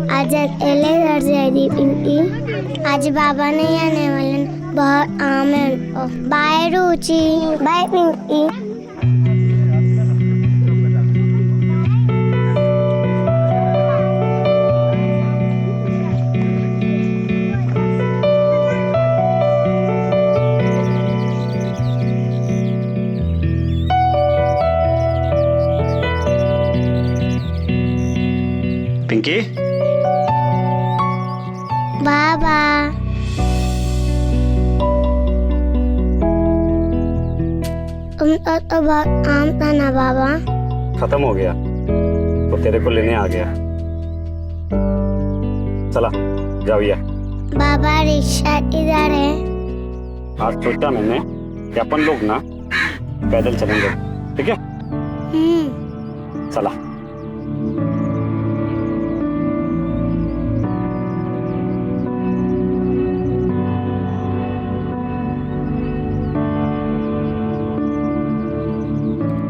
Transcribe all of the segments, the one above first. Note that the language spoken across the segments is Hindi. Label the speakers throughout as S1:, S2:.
S1: आज अकेले घर जाएगी पिंकी। आज बाबा नहीं आने वाले, बहुत आम है उनको। बाय रुचि, बाय पिंकी।
S2: पिंकी,
S1: बाबा तुमको तो बहुत आम था ना बाबा।
S2: खत्म हो गया तो तेरे को लेने आ गया। चला जाओ ये।
S1: बाबा रिक्शा किधर है?
S2: आज सोचा मैंने कि अपन लोग ना पैदल चलेंगे, ठीक है? चला।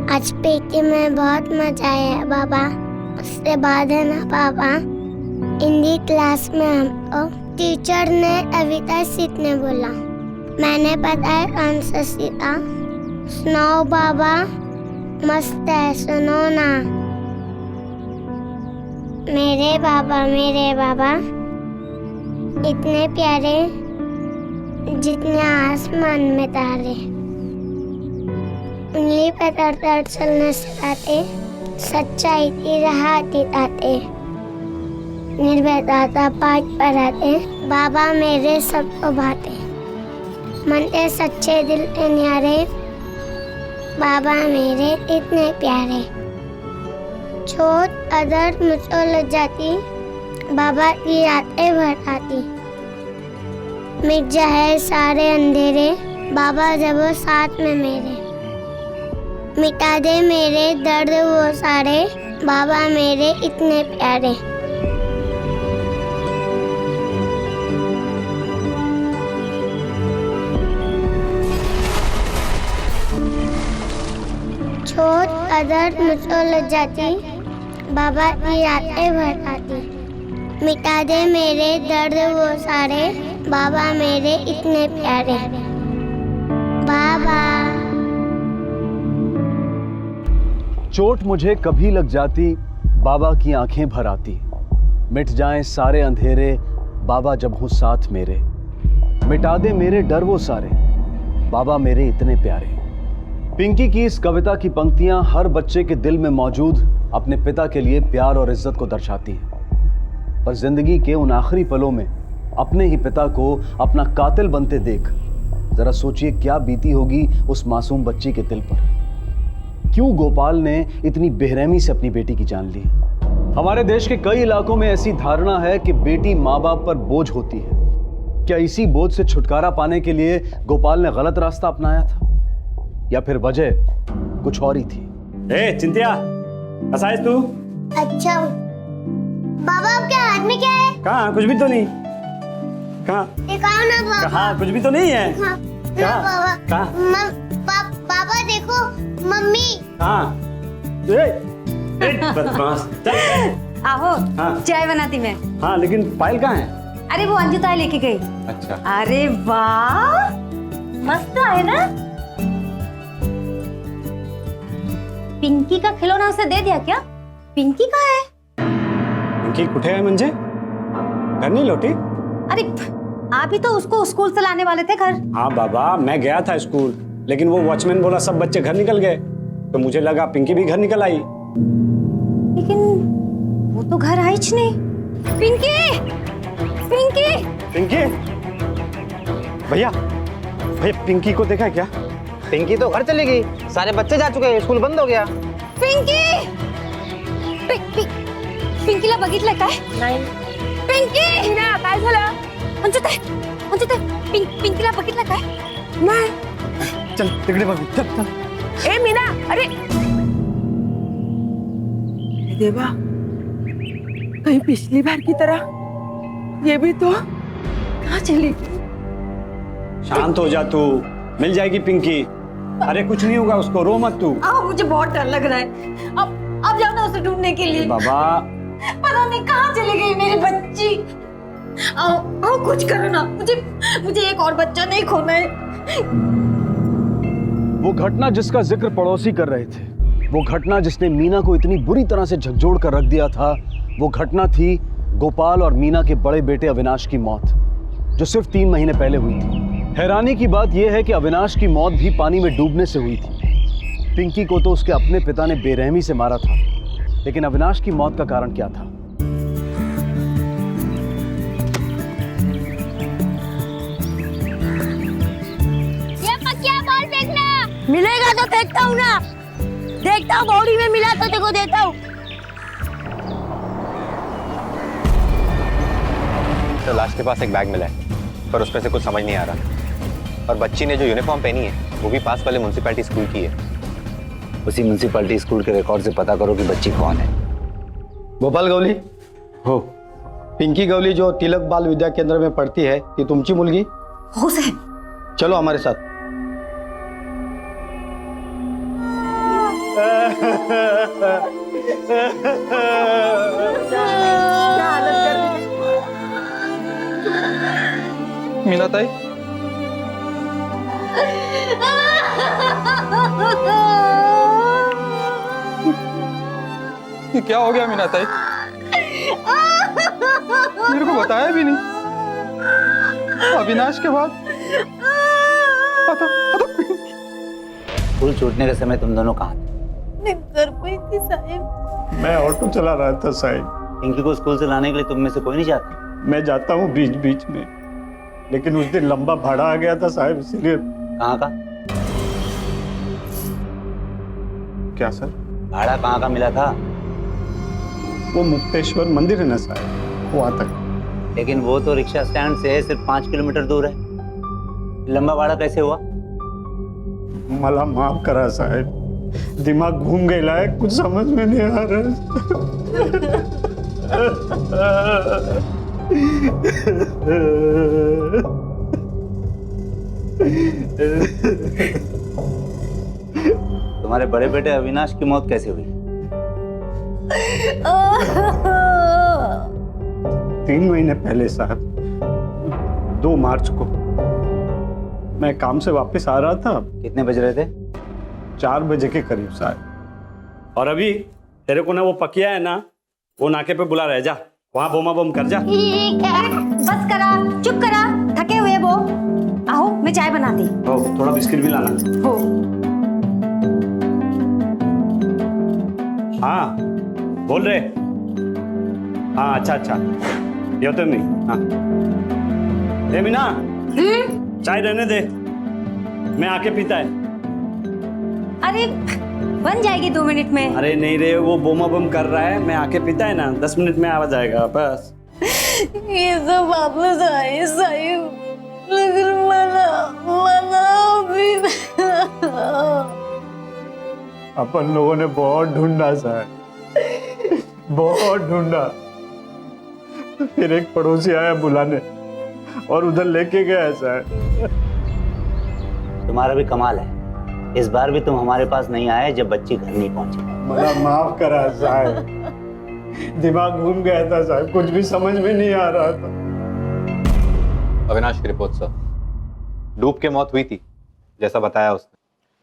S2: आज पीटी में बहुत मजा आया बाबा। उसके बाद है ना बाबा, हिंदी क्लास में हमको टीचर ने कविता सीखने बोला। मैंने बताया कौन सा सीखा? सुनाओ बाबा, मस्त है, सुनो ना। मेरे बाबा इतने प्यारे जितने आसमान में तारे। उंगली पे तर चलने सिखाते, सच्चाई की राह दिखाते, निर्भयता का पाठ पढ़ाते। बाबा मेरे सबको भाते, मन के सच्चे दिल के न्यारे। बाबा मेरे इतने प्यारे। छोट अदर मुझको लग जाती, बाबा की यादें भराती। मिट जाए सारे अंधेरे, बाबा जब वो साथ में मेरे। मिटा दे मेरे दर्द वो सारे, बाबा मेरे इतने प्यारे। छोट अदर मुझको लग जाती, बाबा की यादें भराती। मिटा दे मेरे दर्द वो सारे, बाबा मेरे इतने प्यारे। बाबा
S3: चोट मुझे कभी लग जाती, बाबा की आंखें भर आती। मिट जाएं सारे अंधेरे, बाबा जब हो साथ मेरे। मिटा दे मेरे डर वो सारे, बाबा मेरे इतने प्यारे। पिंकी की इस कविता की पंक्तियां हर बच्चे के दिल में मौजूद अपने पिता के लिए प्यार और इज्जत को दर्शाती हैं। पर जिंदगी के उन आखिरी पलों में अपने ही पिता को अपना कातिल बनते देख जरा सोचिए क्या बीती होगी उस मासूम बच्ची के दिल पर। क्यों गोपाल ने इतनी बेरहमी से अपनी बेटी की जान ली? हमारे देश के कई इलाकों में ऐसी धारणा है कि बेटी माँ बाप पर बोझ होती है। क्या इसी बोझ से छुटकारा पाने के लिए गोपाल ने गलत रास्ता अपनाया था, या फिर वजह कुछ और ही थी?
S2: ए चिंतिया, कैसा है तू?
S1: अच्छा बाबा, आपके हाथ में क्या है?
S2: कहाँ? कुछ भी तो नहीं। कहाँ?
S1: दिखाओ ना बाबा।
S2: कहाँ? कुछ भी तो नहीं है।
S1: ना बाबा।
S2: कहाँ?
S1: बाबा देखो, मम्मी।
S2: हाँ, बदमाश।
S4: आहो,
S2: हाँ।
S4: चाय बनाती मैं।
S2: हाँ, लेकिन पायल कहाँ है?
S4: अरे वो अंजू ताई लेके गई।
S2: अच्छा।
S4: अरे वाह, मस्त है ना। पिंकी का खिलौना उसे दे दिया क्या? पिंकी कहाँ है?
S2: पिंकी कुठे है म्हणजे? घर नहीं लौटी?
S4: अरे आप ही तो उसको स्कूल से लाने वाले थे घर।
S2: हाँ बाबा, मैं गया था स्कूल, लेकिन वो वॉचमैन बोला सब बच्चे घर निकल गए, तो मुझे लगा पिंकी भी घर निकल आई।
S4: लेकिन वो तो घर आई ही नहीं। पिंकी, पिंकी,
S2: पिंकी, भैया पिंकी को देखा क्या?
S5: पिंकी तो घर चली गई, सारे बच्चे जा चुके हैं, स्कूल बंद हो गया।
S4: पिंकी, पिंकीला बघितलं काय? नाही। पिंकी, ना काय झालं? अंजुते, पिंकीला बघितलं काय? नाही।
S2: चल तिकडे बघ, चल।
S6: ए मीना, अरे देवा, कहीं पिछली बार की तरह ये भी तो कहाँ चली गई?
S7: शांत हो जा तू, मिल जाएगी पिंकी। अरे कुछ नहीं होगा उसको, रो मत तू।
S4: मुझे बहुत डर लग रहा है। अब जाओ ना उसे ढूंढने के लिए।
S7: बाबा
S4: पता नहीं कहाँ चली गई मेरी बच्ची। आओ कुछ करो ना, मुझे एक और बच्चा नहीं खोना है।
S3: वो घटना जिसका जिक्र पड़ोसी कर रहे थे, वो घटना जिसने मीना को इतनी बुरी तरह से झकझोर कर रख दिया था, वो घटना थी गोपाल और मीना के बड़े बेटे अविनाश की मौत, जो सिर्फ 3 महीने पहले हुई थी। हैरानी की बात यह है कि अविनाश की मौत भी पानी में डूबने से हुई थी। पिंकी को तो उसके अपने पिता ने बेरहमी से मारा था, लेकिन अविनाश की मौत का कारण क्या था?
S1: ये पकिया बॉल फेंकना।
S2: मिलेगा तो फेंकता हूँ ना, देखता हूँ बॉडी में मिला तो देखो देता हूँ।
S5: तो लाश के पास एक बैग मिला है, पर उसमें से कुछ समझ नहीं आ रहा। और बच्ची ने जो यूनिफॉर्म पहनी है वो भी पास वाले म्युनिसिपैलिटी स्कूल की है।
S8: उसी म्युनिसिपैलिटी स्कूल के रिकॉर्ड से पता करो कि बच्ची कौन है।
S7: गोपाल गवली हो, पिंकी गवली जो तिलक बाल विद्या केंद्र में पढ़ती है, ती तुमची मुलगी?
S4: हो साहेब।
S7: चलो हमारे साथ।
S9: मीना ताई, ये क्या हो गया मीना ताई? मेरे को बताया भी नहीं। अविनाश के बाद
S8: स्कूल छूटने के समय तुम दोनों कहाँ थे?
S4: घर पे थी साहेब।
S7: मैं ऑटो चला रहा था साहिब।
S8: पिंकी को स्कूल से लाने के लिए तुम में से कोई नहीं जाता?
S7: मैं जाता हूँ बीच बीच में, लेकिन उस दिन लंबा भाड़ा आ गया था साहिब, इसलिए।
S8: कहाँ का?
S7: क्या सर?
S8: भाड़ा कहाँ का मिला था?
S7: वो मुक्तेश्वर मंदिर है ना साहिब, वहाँ तक।
S8: लेकिन वो तो रिक्शा स्टैंड से सिर्फ 5 किलोमीटर दूर है। लंबा भाड़ा कैसे हुआ?
S7: मला माफ करा साहेब, दिमाग घूम गया है, कुछ समझ में नहीं आ रहा।
S8: तुम्हारे बड़े बेटे अविनाश की मौत कैसे हुई?
S7: 3 महीने पहले साहब, 2 मार्च को मैं काम से वापस आ रहा था।
S8: कितने बज रहे थे?
S7: 4 बजे के करीब साहब।
S10: और अभी तेरे को ना वो पकिया है ना, वो नाके पे बुला रहे, जा वहां बोमा बम कर जा।
S4: ठीक है, बस करा, चुप करा, थके हुए वो। आओ मैं चाय बनाती।
S10: हो, थोड़ा बिस्किट भी लाना।
S4: हो।
S10: हाँ बोल रहे। हाँ अच्छा ये तो नहीं। हाँ ए मीना, चाय रहने दे, मैं आके पीता है।
S4: अरे बन जाएगी 2 मिनट में।
S10: अरे नहीं रे, वो बोमा बम कर रहा है, मैं आके पीता है ना, 10 मिनट में आ जाएगा बस।
S4: ये सब वापस आए साहिब, लेकिन मना भी।
S7: अपन लोगों ने बहुत ढूंढा साहब, बहुत ढूंढा। फिर एक पड़ोसी आया बुलाने और उधर लेके गया साहब।
S8: तुम्हारा भी कमाल है, इस बार भी तुम हमारे पास नहीं आए जब बच्ची घर नहीं पहुंची।
S7: मला माफ करा साहब, दिमाग घूम गया था साहब, कुछ भी समझ में नहीं आ रहा था।
S5: अविनाश की रिपोर्ट सर, डूब के मौत हुई थी जैसा बताया उसने।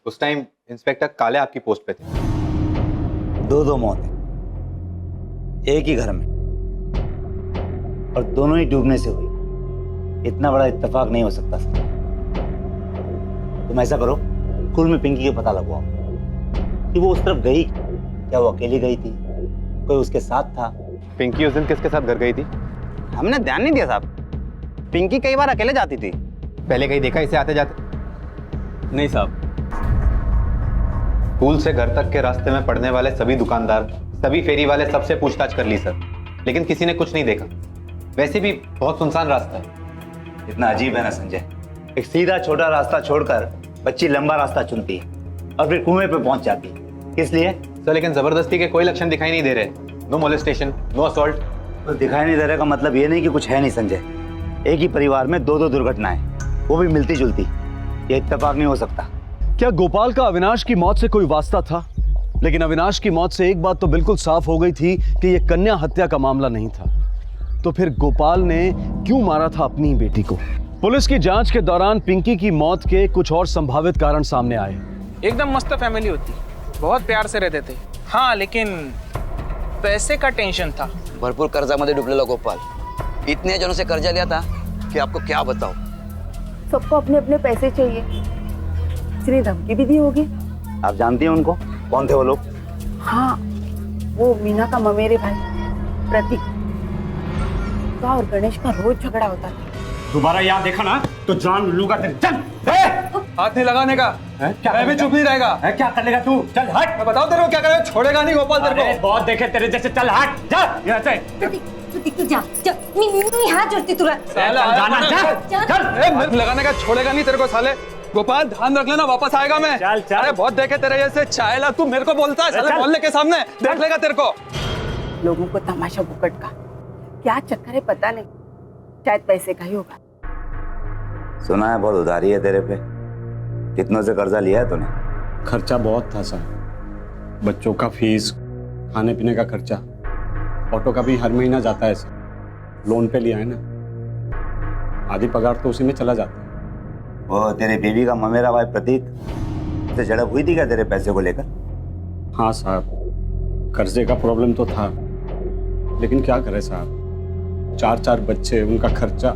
S5: उस टाइम इंस्पेक्टर काले आपकी पोस्ट पे थे।
S8: 2 मौतें एक ही घर में, और दोनों ही डूबने से हुई। इतना बड़ा इत्तेफाक नहीं हो सकता सर। तुम ऐसा करो, स्कूल में पिंकी का पता लगवाओ कि वो उस तरफ गई, क्या वो अकेली गई थी, कोई उसके साथ था?
S5: पिंकी उस दिन किसके साथ घर गई थी?
S11: हमने ध्यान नहीं दिया साहब, पिंकी कई बार अकेले जाती थी।
S5: पहले कहीं देखा इसे आते जाते?
S10: नहीं साहब।
S5: स्कूल से घर तक के रास्ते में पड़ने वाले सभी दुकानदार, सभी फेरी वाले, सबसे पूछताछ कर ली सर, लेकिन किसी ने कुछ नहीं देखा। वैसे भी बहुत सुनसान रास्ता है।
S8: इतना अजीब है ना संजय, एक सीधा छोटा रास्ता छोड़कर बच्ची लंबा रास्ता चुनती है और फिर कुएं पे पहुंच जाती है। किस लिए?
S5: सर लेकिन जबरदस्ती के कोई लक्षण दिखाई नहीं दे रहे। No molestation, no assault.
S8: तो दिखाई नहीं दे रहा का मतलब ये नहीं कि कुछ है नहीं संजय। एक ही परिवार में दो दो दुर्घटनाएं, वो भी मिलती जुलती। ये इत्तेफाक नहीं हो सकता।
S3: क्या गोपाल का अविनाश की मौत से कोई वास्ता था? लेकिन अविनाश की मौत से एक बात तो बिल्कुल साफ हो गई थी कि यह कन्या हत्या का मामला नहीं था। तो फिर गोपाल ने क्यों मारा था अपनी ही बेटी को? पुलिस की जांच के दौरान पिंकी की मौत के कुछ और संभावित कारण सामने आए।
S12: एकदम मस्त फैमिली होती, बहुत प्यार से रहते थे। हाँ, लेकिन पैसे का टेंशन था।
S13: भरपूर कर्जामध्ये डुबलेला गोपाल, इतने जनों से कर्जा लिया था कि आपको क्या बताओ।
S6: सबको अपने अपने पैसे चाहिए, इसलिए धमकी भी दी होगी।
S8: आप जानती हैं उनको? कौन थे वो लोग?
S6: हाँ, वो मीना का ममेरे भाई प्रतीक का और गणेश का रोज झगड़ा होता था।
S10: दोबारा याद देखा ना तो जान लूंगा तेरे। चल
S9: हाथ नहीं लगाने का। मैं भी चुप नहीं रहेगा।
S10: क्या कर लेगा तू? चल हट।
S9: मैं बताओ तेरे को क्या करेगा। छोड़ेगा नहीं गोपाल तेरे को।
S10: बहुत देखे तेरे जैसे। चल हट जा यहाँ से।
S4: तू जा जा, मैं हाथ जोड़ती तुरंत।
S9: लगाने का छोड़ेगा नहीं तेरे को साले। गोपाल ध्यान रख लेना, वापस आएगा मैं।
S10: चल चल।
S9: अरे बहुत देखे तेरे जैसे चायला, तू मेरे को बोलता है साले बोलने के सामने देख लेगा तेरे को।
S6: लोगों को तमाशा बुकट का क्या चक्कर है पता नहीं, शायद पैसे का ही होगा।
S8: सुना है बहुत उधारी है तेरे पे। कितनों से कर्जा लिया है तूने?
S10: खर्चा बहुत था सर। बच्चों का फीस, खाने पीने का खर्चा, ऑटो का भी हर महीना जाता है सर। लोन पे लिया है ना, आधी पगार तो उसी में चला जाता है।
S8: वो तेरी बीवी का ममेरा भाई प्रतीक से झड़प हुई थी क्या तेरे पैसे को लेकर?
S10: हाँ साहब, कर्जे का प्रॉब्लम तो था, लेकिन क्या करे साहब, 4 बच्चे, उनका खर्चा।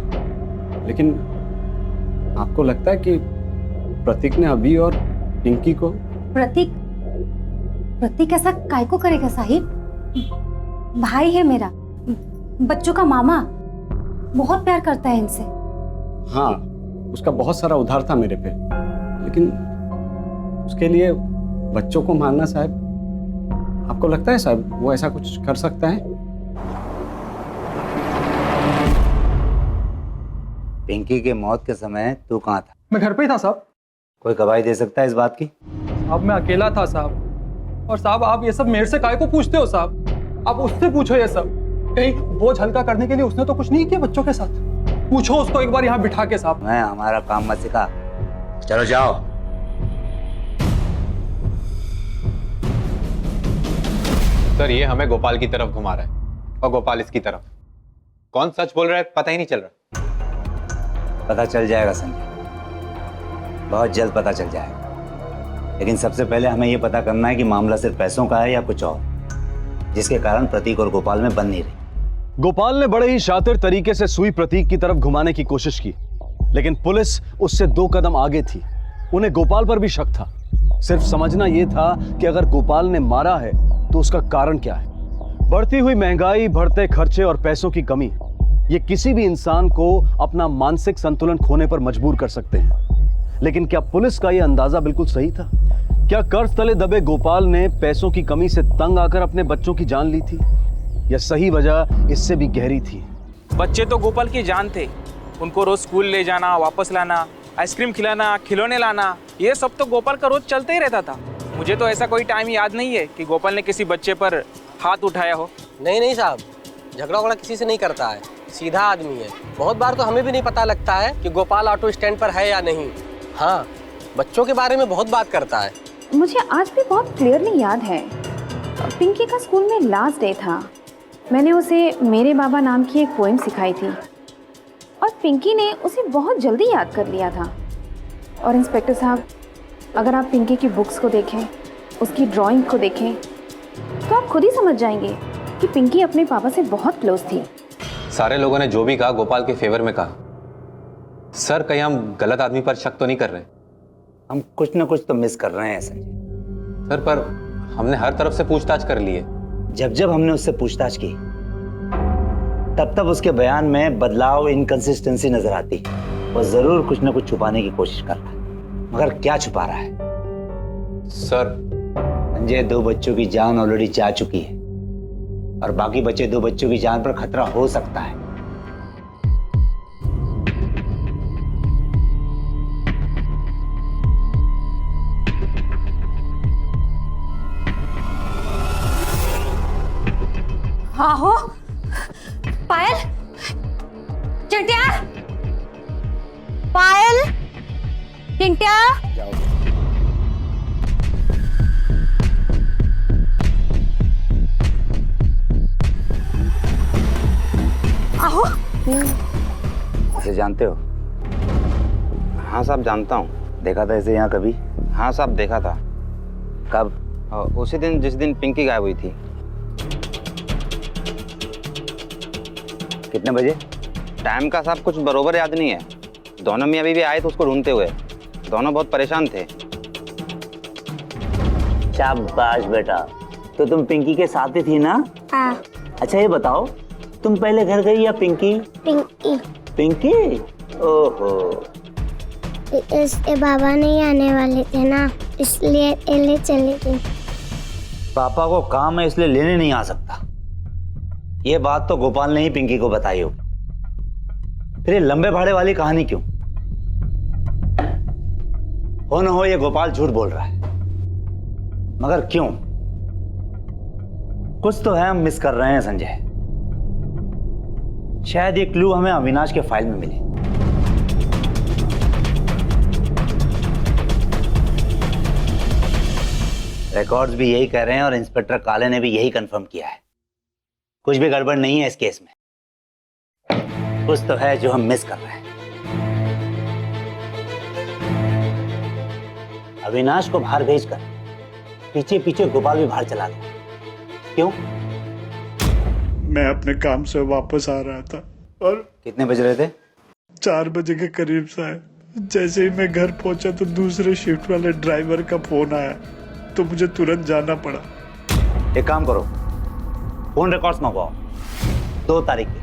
S10: लेकिन आपको लगता है कि प्रतीक ने अभी और पिंकी को?
S4: प्रतीक ऐसा काय को करेगा साहिब? भाई है मेरा, बच्चों का मामा, बहुत प्यार करता है इनसे।
S10: हाँ, उसका बहुत सारा उधार था मेरे पे, लेकिन उसके लिए बच्चों को मारना साहब, आपको लगता है साहब वो ऐसा कुछ कर सकता है?
S8: पिंकी के मौत के समय तू कहाँ था?
S9: मैं घर पे ही था साहब।
S8: कोई गवाही दे सकता है इस बात की?
S9: अब मैं अकेला था साहब। और साहब आप ये सब मेरे से काहे को पूछते हो साहब? आप उससे पूछो ये सब। कहीं बोझ हल्का करने के लिए उसने तो कुछ नहीं किया बच्चों के साथ। पूछो उसको एक बार यहाँ बिठा के साहब।
S8: मैं हमारा काम मत सिखा, चलो जाओ।
S5: सर ये हमें गोपाल की तरफ घुमा रहा है और गोपाल इसकी तरफ। कौन सच बोल रहा है पता ही नहीं चल रहा।
S8: पता चल जाएगा संजय, बहुत जल्द पता चल जाएगा। लेकिन सबसे पहले हमें यह पता करना है कि मामला सिर्फ पैसों का है या कुछ और, जिसके कारण प्रतीक और गोपाल में बन नहीं रही।
S3: गोपाल ने बड़े ही शातिर तरीके से सुई प्रतीक की तरफ घुमाने की कोशिश की, लेकिन पुलिस उससे 2 कदम आगे थी। उन्हें गोपाल पर भी शक था। सिर्फ समझना यह था कि अगर गोपाल ने मारा है तो उसका कारण क्या है। बढ़ती हुई महंगाई, बढ़ते खर्चे और पैसों की कमी, ये किसी भी इंसान को अपना मानसिक संतुलन खोने पर मजबूर कर सकते हैं। लेकिन क्या पुलिस का यह अंदाजा बिल्कुल सही था? क्या कर्ज तले दबे गोपाल ने पैसों की कमी से तंग आकर अपने बच्चों की जान ली थी, या सही वजह इससे भी गहरी थी?
S12: बच्चे तो गोपाल की जान थे। उनको रोज स्कूल ले जाना, वापस लाना, आइसक्रीम खिलाना, खिलौने लाना, ये सब तो गोपाल का रोज चलते ही रहता था। मुझे तो ऐसा कोई टाइम याद नहीं है कि गोपाल ने किसी बच्चे पर हाथ उठाया हो।
S13: नहीं साहब, झगड़ा वगड़ा किसी से नहीं करता है, सीधा आदमी है। बहुत बार तो हमें भी नहीं पता लगता है कि गोपाल ऑटो स्टैंड पर है या नहीं। हाँ, बच्चों के बारे में बहुत बात करता है।
S14: मुझे आज भी बहुत क्लियरली याद है, पिंकी का स्कूल में लास्ट डे था। मैंने उसे मेरे बाबा नाम की एक पोएम सिखाई थी और पिंकी ने उसे बहुत जल्दी याद कर लिया था। और इंस्पेक्टर साहब, अगर आप पिंकी की बुक्स को देखें, उसकी ड्राइंग को देखें, तो आप खुद ही समझ जाएंगे कि पिंकी अपने पापा से बहुत क्लोज थी।
S5: सारे लोगों ने जो भी कहा गोपाल के फेवर में कहा। सर कहीं हम गलत आदमी पर शक तो नहीं कर रहे?
S8: हम कुछ ना कुछ तो मिस कर रहे हैं संजय।
S5: सर पर हमने हर तरफ से पूछताछ कर ली है।
S8: जब हमने उससे पूछताछ की तब उसके बयान में बदलाव, इनकंसिस्टेंसी नजर आती। वो जरूर कुछ ना कुछ छुपाने की कोशिश कर रहा है, मगर क्या छुपा रहा है?
S5: सर
S8: संजय 2 बच्चों की जान ऑलरेडी जा चुकी है और बाकी बचे 2 बच्चों की जान पर खतरा हो सकता है।
S4: आहो, पायल, चिंटिया, पायल, चिंटिया। आओ।
S8: इसे जानते हो?
S11: हाँ साहब जानता हूँ।
S8: देखा था इसे यहाँ कभी?
S11: हाँ साहब देखा था।
S8: कब?
S11: उसी दिन जिस दिन पिंकी गायब हुई थी।
S8: कितने बजे?
S11: टाइम का साहब कुछ बरोबर याद नहीं है। दोनों में अभी भी आए थे उसको ढूंढते हुए। दोनों बहुत परेशान थे।
S8: शाबाश बेटा, तो तुम पिंकी के साथ ही थी ना?
S1: हाँ।
S8: अच्छा ये बताओ, तुम पहले घर गई या पिंकी?
S1: पिंकी।
S8: पिंकी? ओहो।
S1: इसके बाबा नहीं आने वाले थे ना, इसलिए ले चली गई।
S8: पापा को काम है इसलिए लेने नहीं आ सकता। ये बात तो गोपाल ने ही पिंकी को बताई हो। फिर ये लंबे भाड़े वाली कहानी क्यों? हो न हो ये गोपाल झूठ बोल रहा है, मगर क्यों? कुछ तो है हम मिस कर रहे हैं संजय। शायद ये क्लू हमें अविनाश के फाइल में मिले। रिकॉर्ड्स भी यही कह रहे हैं और इंस्पेक्टर काले ने भी यही कंफर्म किया है। कुछ भी गड़बड़ नहीं है इस केस में। कुछ तो है जो हम मिस कर रहे हैं। अविनाश को बाहर भेजकर पीछे पीछे गोपाल भी बाहर चला गया। क्यों?
S7: मैं अपने काम से वापस आ रहा था और
S8: कितने बज रहे थे?
S7: 4 बजे के करीब साहब। जैसे ही मैं घर पहुंचा तो दूसरे शिफ्ट वाले ड्राइवर का फोन आया, तो मुझे तुरंत जाना पड़ा।
S8: एक काम करो, फोन रिकॉर्ड्स मंगवाओ 2 तारीख के,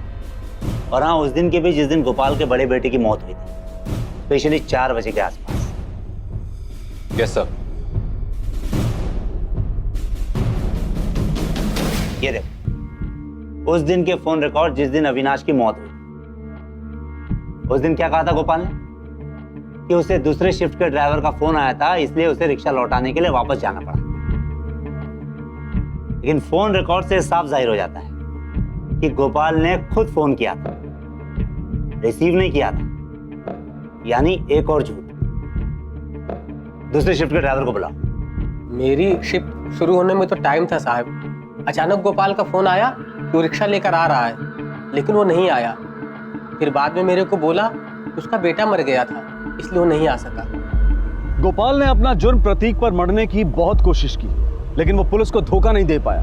S8: और हाँ उस दिन के भी जिस दिन गोपाल के बड़े बेटे की मौत हुई थी, स्पेशली 4 बजे के आसपास।
S5: Yes sir.
S8: ये देखो, उस दिन के फोन रिकॉर्ड जिस दिन अविनाश की मौत हुई। उस दिन क्या कहा था गोपाल ने? कि उसे दूसरे शिफ्ट के ड्राइवर का फोन आया था, इसलिए उसे रिक्शा लौटाने के लिए वापस जाना पड़ा। लेकिन फोन रिकॉर्ड से साफ जाहिर हो जाता है कि गोपाल ने खुद फोन किया था, रिसीव नहीं किया था। यानी एक और झूठ। दूसरे शिफ्ट के ड्राइवर को बुलाओ।
S13: मेरी शिफ्ट शुरू होने में तो टाइम था साहब। अचानक गोपाल का फोन आया कि वो रिक्शा लेकर आ रहा है, लेकिन वो नहीं आया। फिर बाद में मेरे को बोला उसका बेटा मर गया था, इसलिए वो नहीं आ सका।
S3: गोपाल ने अपना जुर्म प्रतीक पर मढ़ने की बहुत कोशिश की, लेकिन वो पुलिस को धोखा नहीं दे पाया।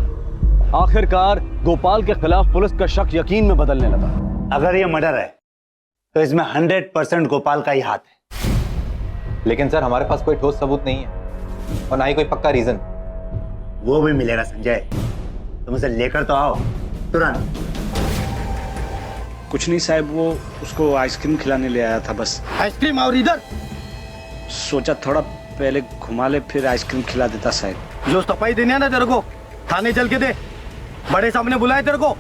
S3: आखिरकार गोपाल के खिलाफ पुलिस का शक यकीन में बदलने लगा।
S8: अगर ये मर्डर है तो इसमें 100% गोपाल का ही हाथ है।
S5: लेकिन सर हमारे पास कोई ठोस सबूत नहीं है और ना ही कोई पक्का रीजन।
S8: वो भी मिलेगा संजय, तुम उसे लेकर तो आओ तुरंत।
S10: कुछ नहीं साहब, वो उसको आइसक्रीम खिलाने ले आया था बस।
S11: आइसक्रीम? और इधर
S10: सोचा थोड़ा पहले घुमा ले फिर आइसक्रीम खिला देता साहब।
S11: जो सफाई देनी है ना तेरे को, थाने चल के दे। बड़े सामने बुलाए तेरे को।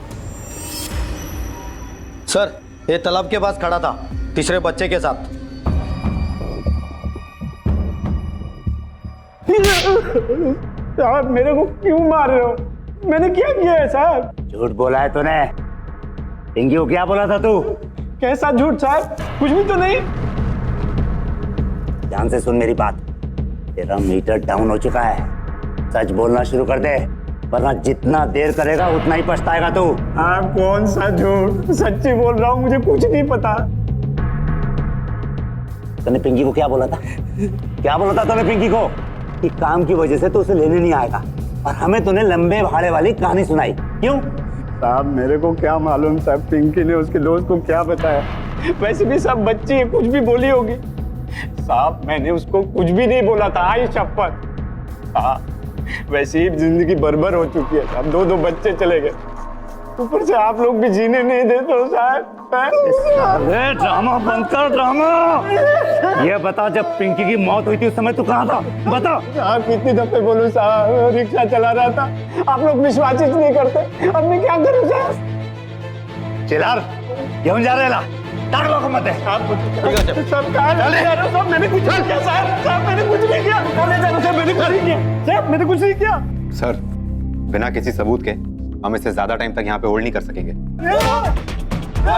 S11: सर ये तालाब के पास खड़ा था तीसरे बच्चे के साथ।
S7: साहब मेरे को क्यों मार रहे हो? मैंने क्या किया है साहब?
S8: झूठ बोला है तूने। पिंकी को क्या बोला था तू?
S7: कैसा झूठ साहब? कुछ भी तो नहीं।
S8: ध्यान से सुन मेरी बात। तेरा मीटर डाउन हो चुका है। सच बोलना शुरू कर दे, वरना जितना देर करेगा उतना ही पछताएगा तू।
S7: हाँ कौन सा झूठ? सच्ची बोल रहा हूँ, मुझे कुछ नहीं पता।
S8: तूने पिंकी को क्या बोला था? क्या बोला था तूने पिंकी को? कि काम की वजह से तो उसे लेने नहीं आएगा, और हमें तूने लंबे भाड़े वाली कहानी सुनाई। क्यों?
S7: साहब मेरे को क्या मालूम साहब, पिंकी ने उसके दोस्त को क्या बताया। वैसे भी सब बच्ची है, कुछ भी बोली होगी। साहब मैंने उसको कुछ भी नहीं बोला था, आई शपथ। हाँ वैसे ही जिंदगी बर्बाद हो चुकी है साहब, 2 बच्चे चले गए, ऊपर से आप लोग भी जीने नहीं देते हो साहब।
S8: अरे ड्रामा बंद कर, ड्रामा। ये बता जब पिंकी की मौत हुई थी उस समय तू कहाँ था? बता।
S7: साहब कितनी दफे बोलूं साहब, रिक्शा चला रहा था, आप लोग विश्वास ही नहीं करते। अब मैं क्या करूं साहब?
S8: चिल्लार, क्यों जा रहे ला? तार लो को मत है।
S7: सब कहाँ जा रहे हो? सब मैंने कुछ नहीं किया साहब, साहब मैंने कुछ नहीं किया। मैंने कुछ नहीं किया साहब, मैंने कुछ नहीं किया।
S5: सर बिना किसी सबूत के हम इसे ज्यादा टाइम तक यहाँ पे होल्ड नहीं कर सकेंगे।
S4: आहो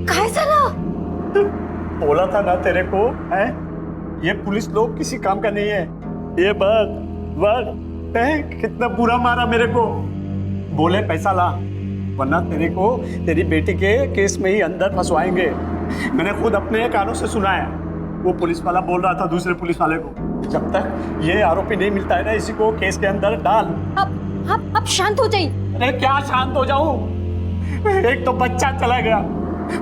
S4: काय झालं?
S7: बोला था ना तेरे को, है? ये पुलिस लोग किसी काम का नहीं है। ये कितना बुरा मारा मेरे को। बोले पैसा ला, वरना तेरे को तेरी बेटी के केस में ही अंदर फंसवाएंगे। मैंने खुद अपने कानों से सुना है। वो पुलिस वाला बोल रहा था दूसरे पुलिस वाले को, जब तक ये आरोपी नहीं मिलता है ना, इसी को केस के अंदर डाल।
S4: आप शांत हो जाइए।
S7: अरे क्या शांत हो जाऊं? एक तो बच्चा चला गया,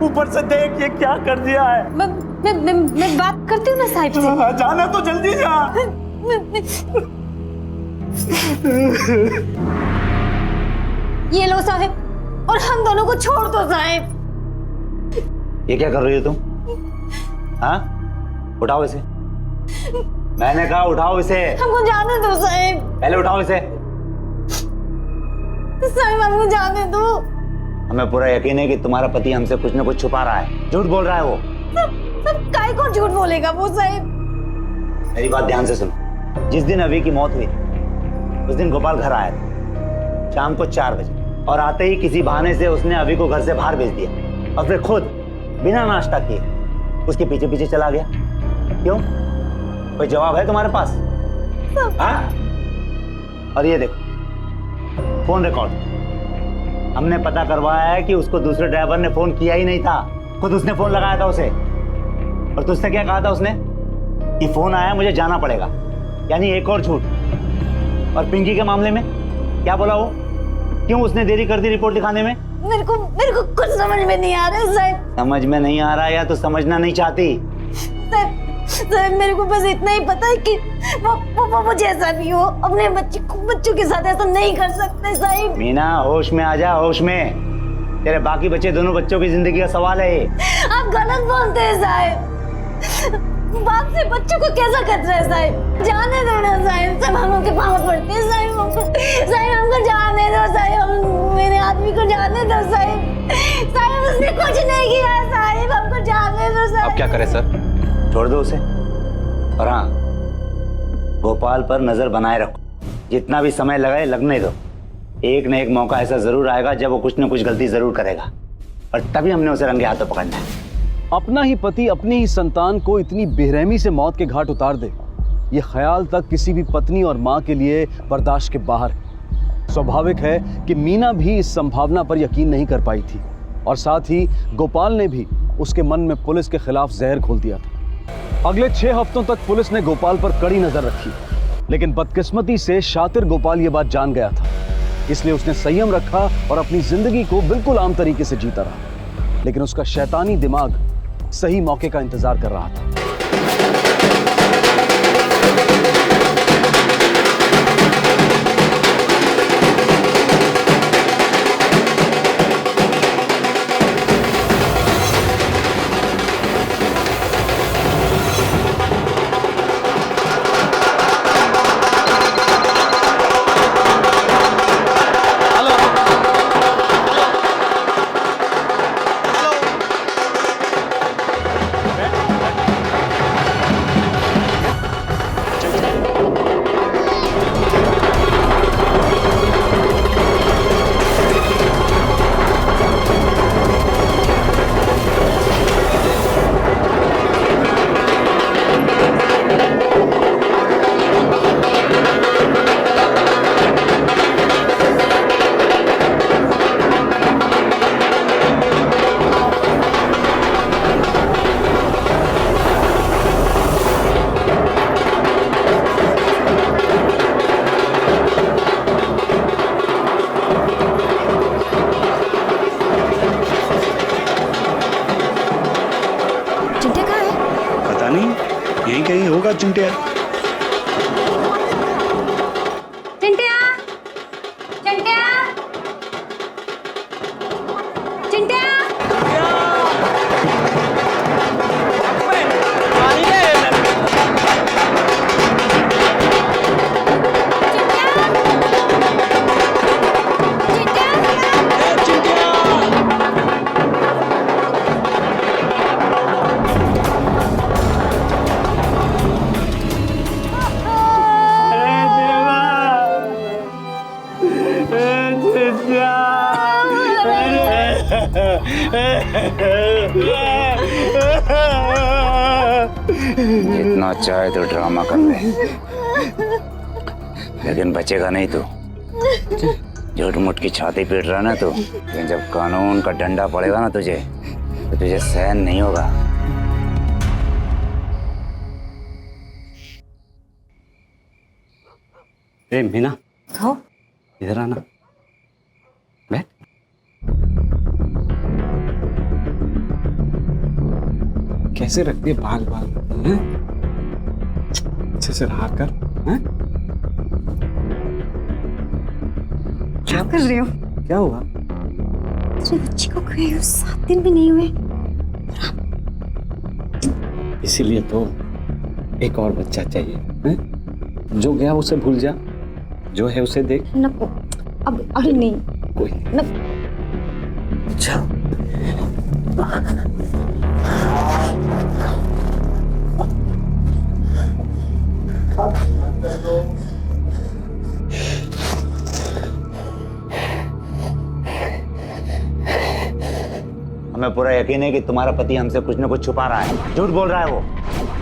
S7: ऊपर से देख ये क्या कर दिया है।
S4: मैं बात करती हूँ ना साहिब से।
S7: जाना तो जल्दी जा।
S4: ये लो साहिब, और हम दोनों को छोड़ दो साहिब।
S8: ये क्या कर रही हो तुम? हाँ, उठाओ इसे। मैंने कहा उठाओ इसे।
S4: हमको जाने दो साहिब।
S8: पहले उठाओ इसे।
S4: साहिब हमको जाने दो।
S8: हमें पूरा यकीन है कि तुम्हारा पति हमसे कुछ न कुछ छुपा रहा है, झूठ बोल रहा है वो।
S4: सब काय को झूठ बोलेगा वो साहिब?
S8: मेरी बात ध्यान से सुनो। जिस दिन अभी की मौत हुई उस दिन गोपाल घर आया था शाम को 4 बजे, और आते ही किसी बहाने से उसने अभी को घर से बाहर भेज दिया, और फिर खुद बिना नाश्ता किए उसके पीछे पीछे चला गया। क्यों? कोई जवाब है तुम्हारे पास? हाँ? और ये देखो फोन रिकॉर्ड, हमने पता करवाया है कि उसको दूसरे ड्राइवर ने फोन किया ही नहीं था, खुद उसने फोन लगाया था उसे। और तुझसे क्या कहा था उसने? कि फोन आया मुझे जाना पड़ेगा, यानी एक और झूठ। और पिंकी के मामले में क्या बोला वो? क्यों उसने देरी कर दी रिपोर्ट दिखाने में?
S4: मेरे को कुछ समझ में नहीं आ रहा है साहिब।
S8: समझ में नहीं आ रहा या तो समझना नहीं चाहती?
S4: साहिब मेरे को बस इतना ही पता है कि वो जैसा भी हो अपने बच्चों के साथ ऐसा नहीं कर सकते साहिब।
S8: मीना होश में आ जा, होश में। तेरे बाकी बच्चे, दोनों बच्चों की जिंदगी का सवाल है।
S4: आप गलत बोलते हैं साहिब। बाप से बच्चों को कैसा खतरा है साहिब? जाने दो ना साहिब, सब हम के पाँव पड़ते हैं साहिब। हमको जाने दो साहिब, मेरे आदमी को जाने दो साहिब। साहिब उसने कुछ नहीं किया साहिब, हमको जाने दो साहिब।
S5: अब क्या करें सर?
S8: छोड़ दो उसे, और हाँ गोपाल पर नजर बनाए रखो। जितना भी समय लगाए लगने दो, एक न एक मौका ऐसा जरूर आएगा जब वो कुछ न कुछ गलती जरूर करेगा, और तभी हमने उसे रंगे हाथों पकड़ना है।
S3: अपना ही पति अपनी ही संतान को इतनी बेरहमी से मौत के घाट उतार दे, ये ख्याल तक किसी भी पत्नी और माँ के लिए बर्दाश्त के बाहर है। स्वाभाविक है कि मीना भी इस संभावना पर यकीन नहीं कर पाई थी, और साथ ही गोपाल ने भी उसके मन में पुलिस के खिलाफ जहर घोल दिया था। अगले 6 हफ्तों तक पुलिस ने गोपाल पर कड़ी नजर रखी, लेकिन बदकिस्मती से शातिर गोपाल ये बात जान गया था, इसलिए उसने संयम रखा और अपनी जिंदगी को बिल्कुल आम तरीके से जीता रहा। लेकिन उसका शैतानी दिमाग सही मौके का इंतजार कर रहा था।
S10: यहीं कहीं होगा चिंटिया।
S4: चिंटिया, चिंटिया, चिंटिया।
S8: जितना चाहे तो ड्रामा कर ले, लेकिन बचेगा नहीं तू। झूठ मूठ की छाती पीट रहा ना तू, लेकिन जब कानून का डंडा पड़ेगा ना तुझे, तो तुझे सहन नहीं होगा।
S10: ए मीना,
S4: हाँ
S10: इधर आना, बैठ। कैसे रखती है बाल बाल, हैं? अच्छे से रहा कर, हैं?
S4: क्या कर रहे हो?
S10: क्या हुआ?
S4: अपने बच्ची को गए 7 दिन भी नहीं हुए।
S10: इसीलिए तो एक और बच्चा चाहिए, हैं? जो गया उसे भूल जा, जो है उसे देख।
S4: नको, अब अरे नहीं,
S10: कोई नहीं।
S4: चल।
S8: हमें पूरा यकीन है कि तुम्हारा पति हमसे कुछ न कुछ छुपा रहा है, झूठ बोल रहा है वो।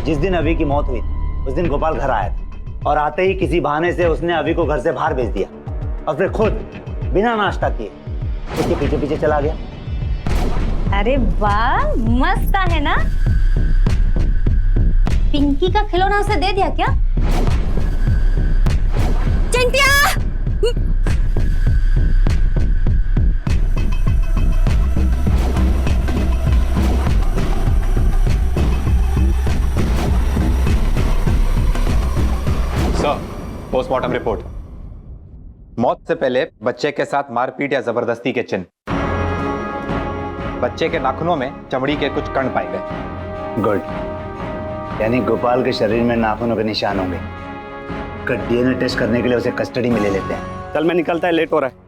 S8: जिस दिन अभी की मौत हुई उस दिन गोपाल घर आया था, और आते ही किसी बहाने से उसने अभी को घर से बाहर भेज दिया, और फिर खुद बिना नाश्ता किए उसके पीछे पीछे चला गया।
S4: अरे वाह, मस्त है ना। पिंकी का खिलौना उसे दे दिया क्या? चिंटिया!
S5: Postmortem report. मौत से पहले बच्चे के साथ मारपीट या जबरदस्ती के चिन्ह। बच्चे के नाखूनों में चमड़ी के कुछ कण पाए गए।
S8: गुड, यानी गोपाल के शरीर में नाखूनों के निशान होंगे। डीएनए टेस्ट करने के लिए उसे कस्टडी में ले लेते हैं।
S10: कल मैं निकलता है, लेट हो रहा है।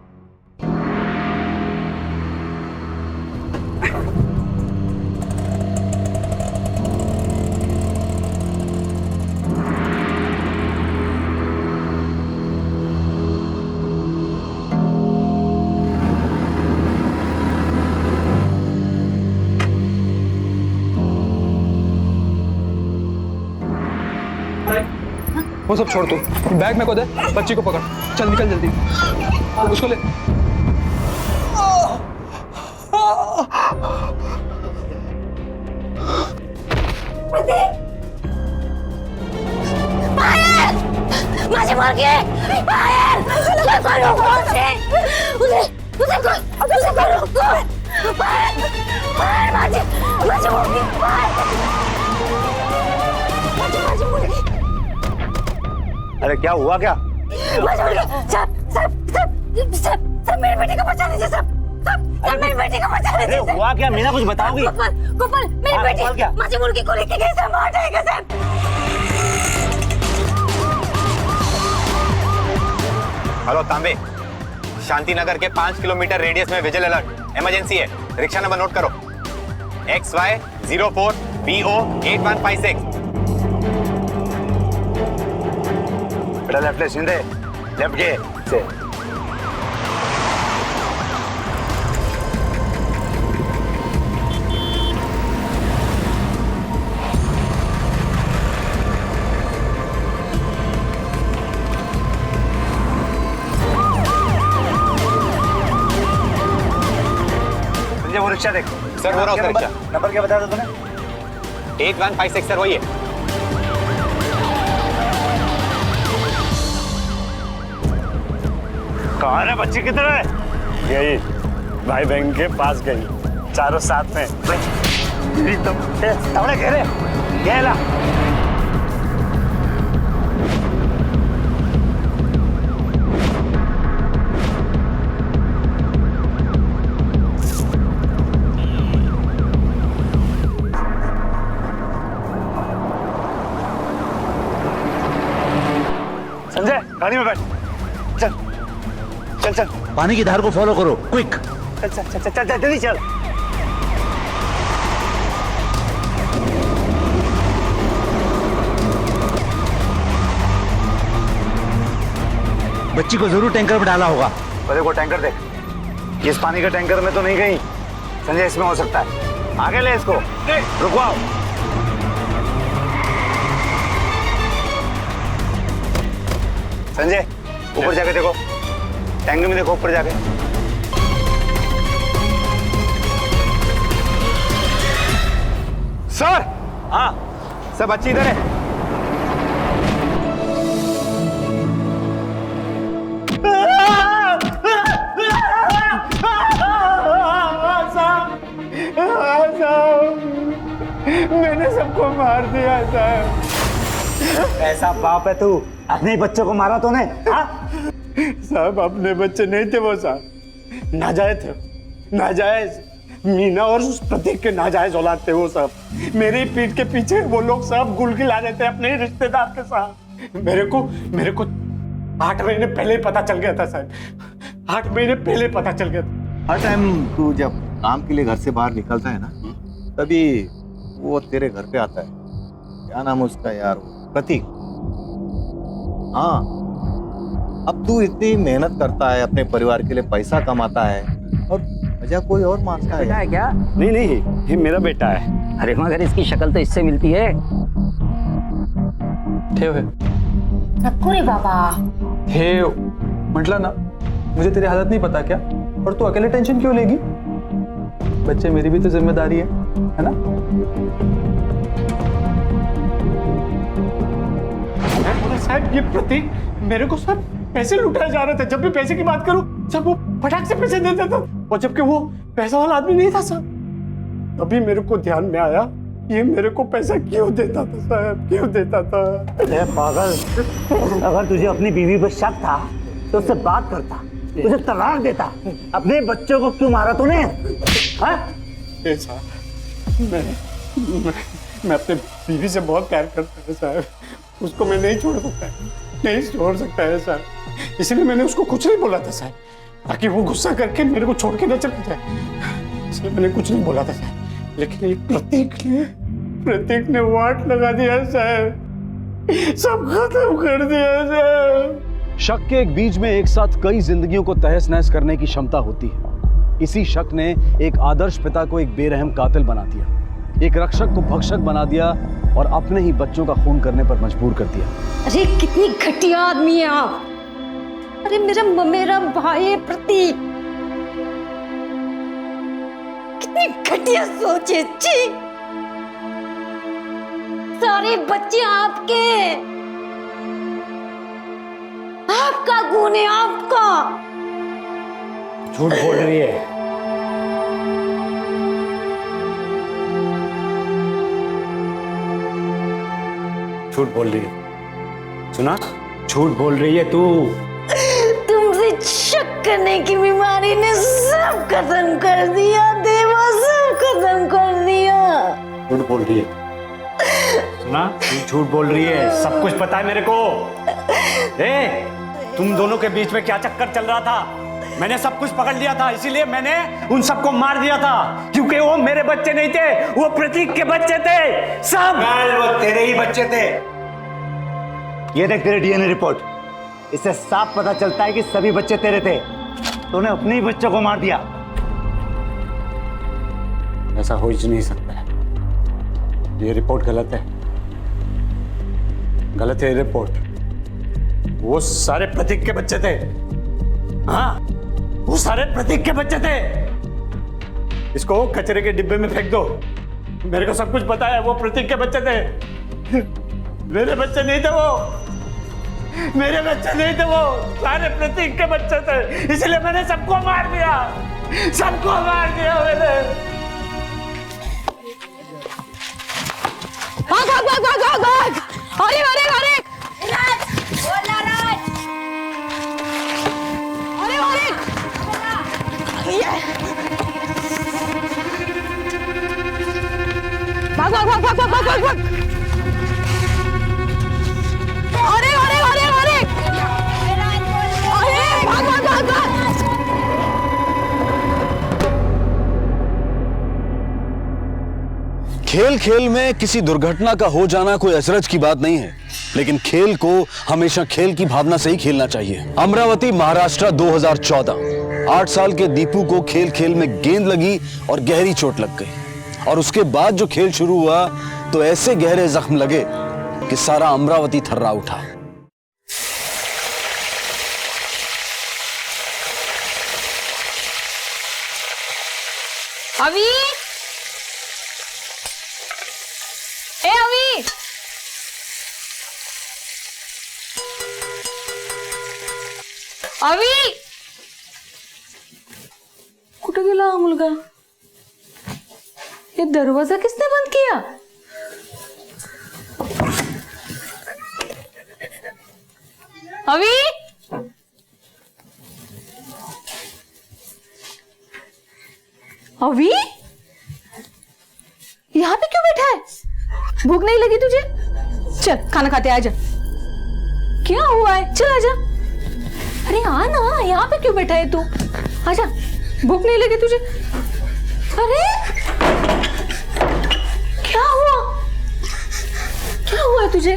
S9: वो सब छोड़, तू बैग मेरे को दे, बच्ची को पकड़, चल निकल जल्दी, उसको ले।
S4: माझी मुलगी बाहेर,
S8: अरे क्या हुआ क्या?
S4: सब मेरे बेटे को बचा दीजिए, सब मेरे बेटे को बचा दीजिए।
S8: अरे हुआ क्या मीना, कुछ बताओगी?
S4: गोपाल मेरी बेटी माझी मुर्गी को लेके गए, सब मार जाएगा सब।
S5: हेलो तांबे, शांतिनगर के 5 किलोमीटर रेडियस में विजिल अलर्ट, इमरजेंसी है। रिक्शा नंबर नोट करो, XY04 BO 8156।
S8: बेटा लेफ्ट ले, सीधे लेफ्ट के से। संजय वो रिक्शा देख।
S5: सर हो रहा है रिक्शा।
S8: नंबर क्या बताया था तूने?
S5: 8156 सर, वही है।
S7: कहाँ है बच्ची, किधर है? यही भाई बहन के पास गई, चारों साथ में।
S8: तवड़े घेरे घेला।
S7: संजय गाड़ी में बैठ, चल चल चल।
S8: पानी की धार को फॉलो करो, क्विक।
S7: चल चल चल चल जल्दी चल।
S8: बच्ची को जरूर टैंकर में डाला होगा। अरे वो टैंकर देख, इस पानी के टैंकर में तो नहीं गई, संजय इसमें हो सकता है, आगे ले इसको, रुकवाओ। संजय ऊपर जाके देखो, टैंक में देखो ऊपर जाके।
S5: सर,
S8: हाँ
S5: सब बच्चे इधर है।
S7: मैंने सबको मार दिया साहब।
S8: ऐसा बाप है तू, अपने ही बच्चों को मारा तूने?
S7: साहब अपने बच्चे नहीं थे वो साहब, नाजायज थे, नाजायज। मीना और उस प्रतीक के नाजायज औलाद थे वो साहब। मेरी पीठ के पीछे वो लोग सब गुलगिला रहे थे अपने ही रिश्तेदार के साथ। मेरे को 8 महीने पहले ही पता चल गया था साहब, 8 महीने पहले पता चल गया था।
S15: हर टाइम तू जब काम के लिए घर से बाहर निकलता है ना, तभी वो तेरे घर पे आता है। क्या नाम है उसका यार, प्रतीक। हाँ, अब तू इतनी मेहनत करता है, अपने परिवार के लिए पैसा कमाता है और वजह कोई और मानता है।
S13: बेटा है क्या?
S7: नहीं, ये मेरा बेटा है।
S13: अरे मगर इसकी शक्ल तो इससे मिलती है।
S9: ठेव है।
S6: रे बाबा,
S9: ठेव म्हटलं ना, मुझे तेरी हालत नहीं पता क्या? और तू अकेले टेंशन क्यों लेगी? बच्चे मेरी भी तो जिम्मेदारी है ना?
S7: साहब ये प्रतीक मेरे को सब पैसे लुटाए जा रहे थे। जब भी पैसे की बात करूं सब वो फटाक से पैसे देता था, और जबकि वो पैसा वाला आदमी नहीं था साहब। अभी मेरे को ध्यान में आया ये मेरे को पैसा क्यों देता था साहब, क्यों देता था?
S8: अरे पागल, अगर तुझे अपनी बीवी पर शक था तो उससे बात करता, तुझे तलाक देता। अपने बच्चों को क्यों मारा तूने?
S7: मैं अपने बीवी से बहुत प्यार करता हूँ साहब, उसको मैं नहीं छोड़ सकता, नहीं छोड़ सकता है साहब। इसलिए मैंने उसको कुछ नहीं बोला था साहब, ताकि वो गुस्सा करके मेरे को छोड़ के न चला जाए। इसलिए मैंने कुछ नहीं बोला था साहब। लेकिन ये प्रतीक ने वाट लगा दिया साहब, सब खत्म कर दिया साहब।
S3: शक के एक बीज में एक साथ कई जिंदगियों को तहस नहस करने की क्षमता होती है। इसी शक ने एक आदर्श पिता को एक बेरहम कातिल बना दिया, एक रक्षक को भक्षक बना दिया और अपने ही बच्चों का खून करने पर मजबूर कर दिया।
S4: अरे कितनी घटिया आदमी है आप। अरे मेरा भाई है प्रतीक, कितनी घटिया सोच है। छी, सारे बच्चे आपके, आपका गुण है, आपका।
S8: झूठ बोल रही है। झूठ बोल रही है, सुना? झूठ बोल रही है तू।
S4: तुमसे शक करने की बीमारी ने सब खत्म कर दिया देवा, सब खत्म कर दिया।
S8: झूठ बोल रही है, सुना? तू झूठ बोल रही है, सब कुछ पता है मेरे को। तुम दोनों के बीच में क्या चक्कर चल रहा था मैंने सब कुछ पकड़ लिया था, इसीलिए मैंने उन सबको मार दिया था, क्योंकि वो मेरे बच्चे नहीं थे, वो प्रतीक के बच्चे थे। सब वो तेरे ही बच्चे थे। ये देख तेरे डीएनए रिपोर्ट, इससे साफ पता चलता है कि सभी बच्चे तेरे थे। तूने अपने ही बच्चों को मार दिया। ऐसा हो ही नहीं सकता है, ये रिपोर्ट गलत है, गलत है ये रिपोर्ट। वो सारे प्रतीक के बच्चे थे। हाँ, वो सारे प्रतीक के बच्चे थे। इसको कचरे के डिब्बे में फेंक दो, मेरे को सब कुछ पता है। वो प्रतीक के बच्चे थे, मेरे बच्चे नहीं थे वो, मेरे बच्चे नहीं थे वो, सारे प्रतीक के बच्चे थे। इसलिए मैंने सबको मार दिया, सबको मार दिया मैंने।
S4: भाग भाग भाग भाग भाग भाग। अरे अरे अरे राज, बोला राज। अरे अरे भाग भाग भाग भाग भाग भाग भाग। अरे अरे अरे अरे अरे भाग भाग भाग भाग।
S3: खेल खेल में किसी दुर्घटना का हो जाना कोई अचरज की बात नहीं है, लेकिन खेल को हमेशा खेल की भावना से ही खेलना चाहिए। अमरावती, महाराष्ट्र 2014। 8 साल के दीपू को खेल खेल में गेंद लगी और गहरी चोट लग गई। और उसके बाद जो खेल शुरू हुआ तो ऐसे गहरे जख्म लगे कि सारा अमरावती थर्रा उठा।
S4: अभी ए अभी अभी कुठे गेला हा मुलगा? ये दरवाजा किसने बंद किया? अभी अभी यहाँ पे क्यों बैठा है? भूख नहीं लगी तुझे? चल खाना खाते आजा। क्या हुआ है? चल आजा। अरे आ ना, यहाँ पे क्यों बैठा है तू? आजा, भूख नहीं लगी तुझे? अरे क्या हुआ? क्या हुआ है तुझे?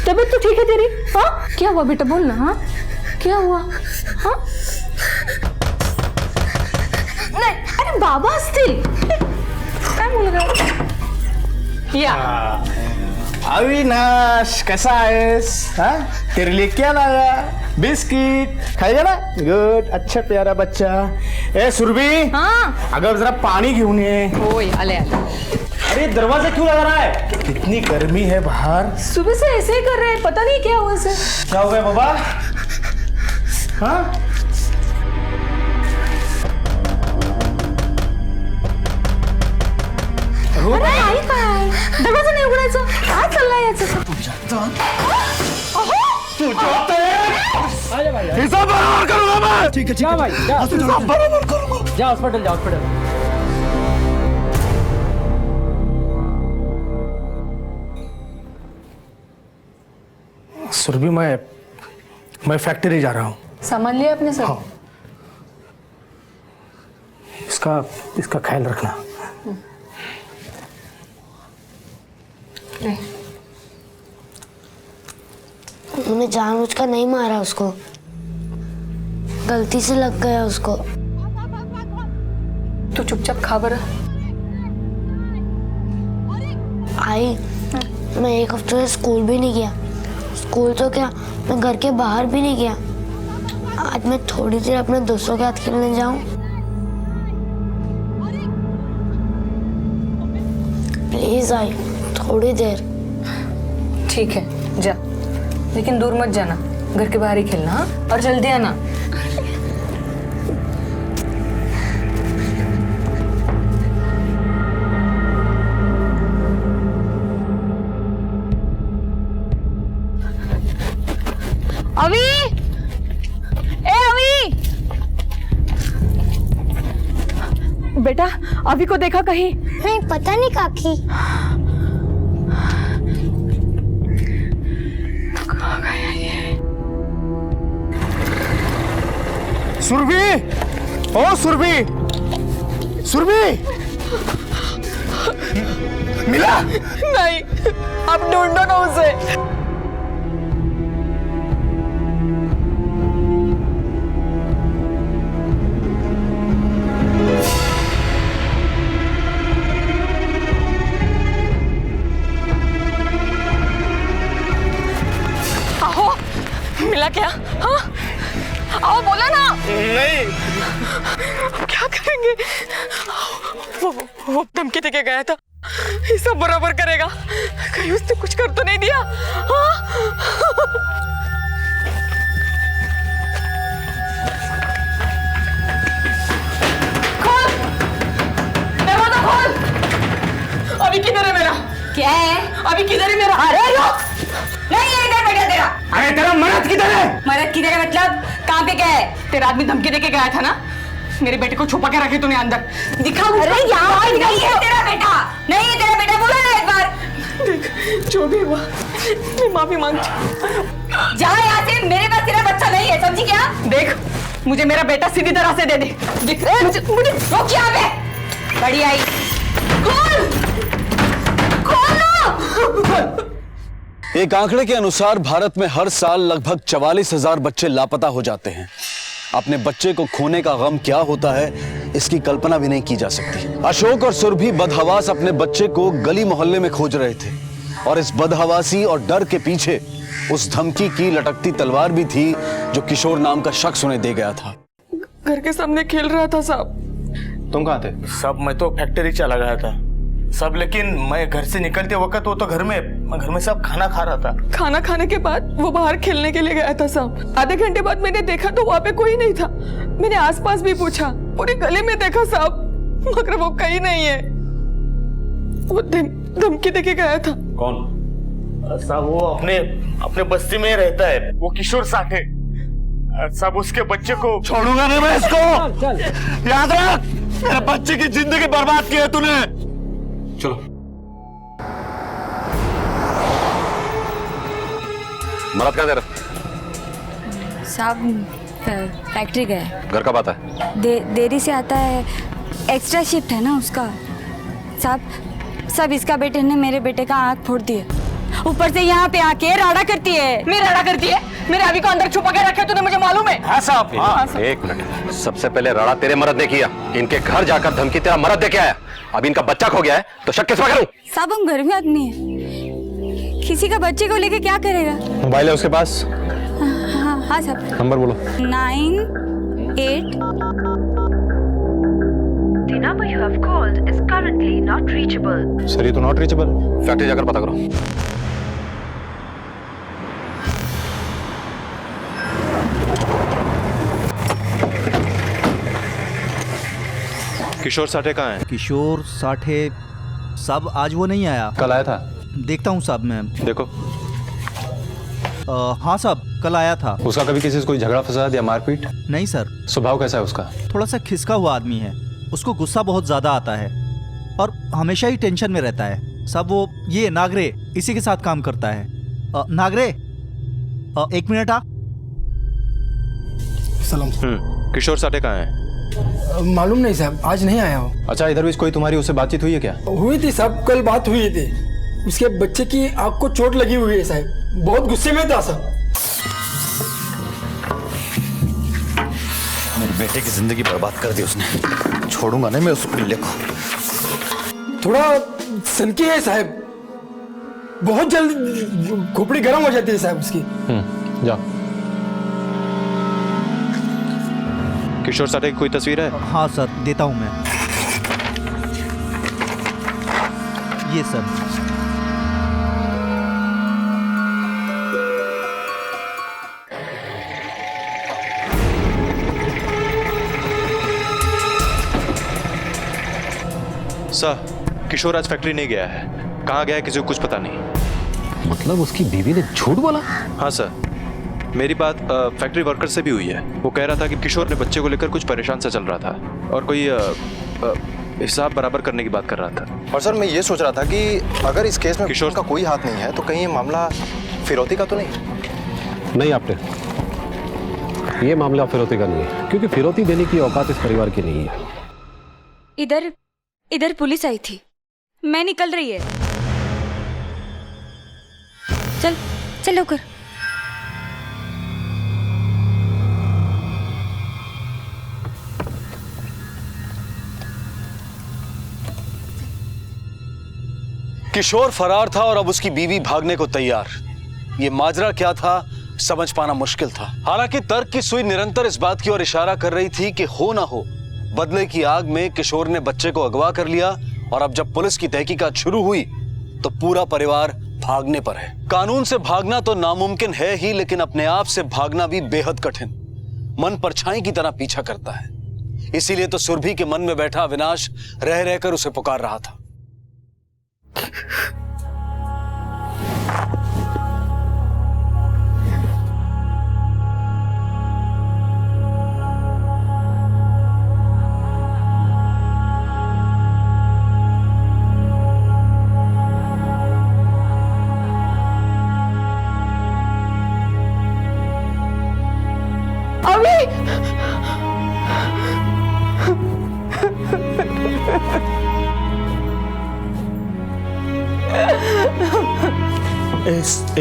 S4: तबीयत तो ठीक है तेरी? हाँ क्या हुआ बेटा, बोल ना। हाँ क्या हुआ? हाँ नाही, अरे बाबा असतील। काय मुलगा? या
S7: अविनाश कैसा आहेस? हाँ तेरे लिए क्या लाया? बिस्किट खाएगा ना? गुड, अच्छा प्यारा बच्चा। ए सुरभि,
S4: हाँ
S7: अगर जरा पानी घेऊन ये।
S4: ओए आले आले।
S7: अरे दरवाजा क्यों लगा रहा है? कितनी गर्मी है बाहर।
S4: सुबह से ऐसे ही कर रहे हैं, पता नहीं क्या हुआ इसे।
S7: क्या हो गया बाबा? हाँ
S4: अरे आई काय? दरवाजा नाही उघडायचा? काय चाललंय याचं?
S7: हिसाब बराबर करूंगा मैं। ठीक है जा भाई, हिसाब बराबर करूंगा।
S13: जा हॉस्पिटल, जा हॉस्पिटल।
S7: सुरभि, मैं फैक्ट्री जा रहा हूँ।
S4: सामान लिया आपने सब?
S7: हाँ। इसका ख्याल रखना।
S2: मैंने जानबूझकर नहीं मारा उसको, गलती से लग गया उसको।
S4: तू चुपचाप खा बरं।
S2: आई, मैं एक हफ्ते से स्कूल भी नहीं गया। स्कूल तो क्या, मैं घर के बाहर भी नहीं गया। आज मैं थोड़ी देर अपने दोस्तों के साथ खेलने जाऊं? प्लीज आई, थोड़ी देर।
S4: ठीक है जा, लेकिन दूर मत जाना, घर के बाहर ही खेलना। हाँ और जल्दी आना। अभी ए अभी, बेटा अभी को देखा कहीं?
S2: नहीं पता नहीं काकी।
S7: सुरभि, ओ सुरभि, सुरभि, मिला?
S4: नहीं, अब ढूंढो ना उसे। आओ, मिला क्या? हाँ आओ, बोला ना।
S7: नहीं।
S4: क्या करेंगे? वो धमकी देके गया था, ये सब बराबर करेगा। कहीं उसने कुछ कर तो नहीं दिया? हाँ? खोल, दरवाजा खोल। अभी किधर है मेरा? क्या है? अभी किधर है मेरा? अरे रुक, नहीं है इधर बैठा तेरा।
S7: अरे तेरा मरद किधर है?
S4: मरद किधर है मतलब? कहाँ पे गया है? तेरा आदमी धमकी देके गया था ना, मेरे बेटे को छुपा के रखे तूने अंदर। दिखा मुझे। अरे यार नहीं है तेरा बेटा, नहीं है तेरा बेटा, बोला ना एक बार। देख जो भी हुआ मैं माफी मांगती हूँ। जा यहाँ से, मेरे पास तेरा बच्चा नहीं है, समझी क्या? देख मुझे मेरा बेटा सीधी तरह से दे दे। देख मुझे रोक यहाँ पे। बड़ी आई, खोल खोल ना।
S3: एक आंकड़े के अनुसार भारत में हर साल लगभग 44,000 बच्चे लापता हो जाते हैं। अपने बच्चे को खोने का गम क्या होता है इसकी कल्पना भी नहीं की जा सकती। अशोक और सुरभि बदहवास अपने बच्चे को गली मोहल्ले में खोज रहे थे और इस बदहवासी और डर के पीछे उस धमकी की लटकती तलवार भी थी जो किशोर नाम का शख्स उन्हें दे गया था।
S16: घर के सामने खेल रहा था साहब।
S5: तुम कहाँ थे?
S7: सब मैं तो फैक्ट्री चला गया था सब, लेकिन मैं घर से निकलते वक्त वो तो घर में सब खाना खा रहा था।
S16: खाना खाने के बाद वो बाहर खेलने के लिए गया था साहब। आधे घंटे बाद मैंने देखा तो वहाँ पे कोई नहीं था। मैंने आसपास भी पूछा, पूरे गली में देखा साहब, मगर वो कहीं नहीं है। वो धमकी देके गया था।
S7: कौन? साहब वो अपने बस्ती में रहता है, वो किशोर साठे साहब। उसके बच्चे को छोड़ूंगा नहीं मैं इसको। याद रख, मेरे बच्चे की जिंदगी बर्बाद की है तूने।
S5: चलो मरद कहाँ तेरा?
S4: साहब फैक्ट्री गए।
S5: घर कब आता है?
S4: देरी से आता है, एक्स्ट्रा शिफ्ट है ना उसका। साहब इसका बेटे ने मेरे बेटे का आँख फोड़ दिया, ऊपर से यहाँ पे आके राड़ा करती है।
S16: मैं राड़ा करती है? मेरे अभी को अंदर छुपा के रखे तूने, मुझे मालूम है।
S7: हाँ साहब, हाँ साहब।
S5: एक मिनट, सबसे पहले राड़ा तेरे मर्द ने किया, इनके घर जाकर धमकी तेरा मर्द दे के आया। अब इनका बच्चा खो गया है तो शक किस पर करूं?
S4: साहब हम घर में आदमी है, किसी का बच्चे को लेके क्या करेगा?
S5: मोबाइल है उसके पास?
S4: हाँ साहब।
S5: नंबर बोलो।
S4: 98
S17: The number you have called is currently not reachable.
S5: Sir ये तो नॉट रीचेबल। फैक्ट्री जाकर पता करो।
S15: किशोर साठे कहाँ है?
S18: किशोर साठे साहब आज वो नहीं आया।
S5: कल आया था?
S18: देखता हूँ साहब मैं।
S5: देखो।
S18: हाँ साहब कल आया था।
S5: उसका कभी किसी से कोई झगड़ा फसाद या मारपीट?
S18: नहीं सर।
S5: स्वभाव कैसा है उसका?
S18: थोड़ा सा खिसका हुआ आदमी है, उसको गुस्सा बहुत ज्यादा आता है और हमेशा ही टेंशन में रहता है साहब। वो ये नागरे इसी के साथ काम करता है। नागरे एक मिनट आ।
S19: सलाम।
S5: किशोर साठे कहाँ है?
S19: मालूम नहीं साहब, आज नहीं आया हो।
S5: अच्छा इधर भी कोई तुम्हारी उससे बातचीत हुई है क्या?
S19: हुई थी साहब, कल बात हुई थी। उसके बच्चे की आंख को चोट लगी हुई है साहब, बहुत गुस्से में था साहब।
S15: मेरे बेटे की जिंदगी बर्बाद कर दी उसने, छोड़ूंगा नहीं मैं उस पिल्ले को।
S19: थोड़ा सनकी है साहब, बहुत जल्द खोपड़ी गर्म हो जाती है साहब उसकी।
S5: जाओ। किशोर साठे की कोई तस्वीर है?
S18: हाँ सर देता हूँ मैं। ये सर।
S15: सर किशोर आज फैक्ट्री नहीं गया है। कहाँ गया है किसी को कुछ पता नहीं।
S3: मतलब उसकी बीवी ने झूठ बोला?
S15: हाँ सर, मेरी बात फैक्ट्री वर्कर से भी हुई है। वो कह रहा था कि किशोर ने बच्चे को लेकर कुछ परेशान सा चल रहा था और कोई हिसाब बराबर करने की बात कर रहा था।
S20: और सर मैं ये सोच रहा था कि अगर इस केस में किशोर का कोई हाथ नहीं है तो कहीं ये मामला फिरौती का तो नहीं?
S10: नहीं आपने, ये मामला फिरौती का नहीं है, क्योंकि फिरौती देने की औकात इस परिवार की नहीं है।
S4: इधर पुलिस आई थी, मैं निकल रही है। चल होकर।
S3: किशोर फरार था और अब उसकी बीवी भागने को तैयार। ये माजरा क्या था समझ पाना मुश्किल था। हालांकि तर्क की सुई निरंतर इस बात की ओर इशारा कर रही थी कि हो ना हो बदले की आग में किशोर ने बच्चे को अगवा कर लिया और अब जब पुलिस की तहकीकात शुरू हुई तो पूरा परिवार भागने पर है। कानून से भागना तो नामुमकिन है ही, लेकिन अपने आप से भागना भी बेहद कठिन, मन परछाई की तरह पीछा करता है। इसीलिए तो सुरभि के मन में बैठा अविनाश रह रहकर उसे पुकार रहा था।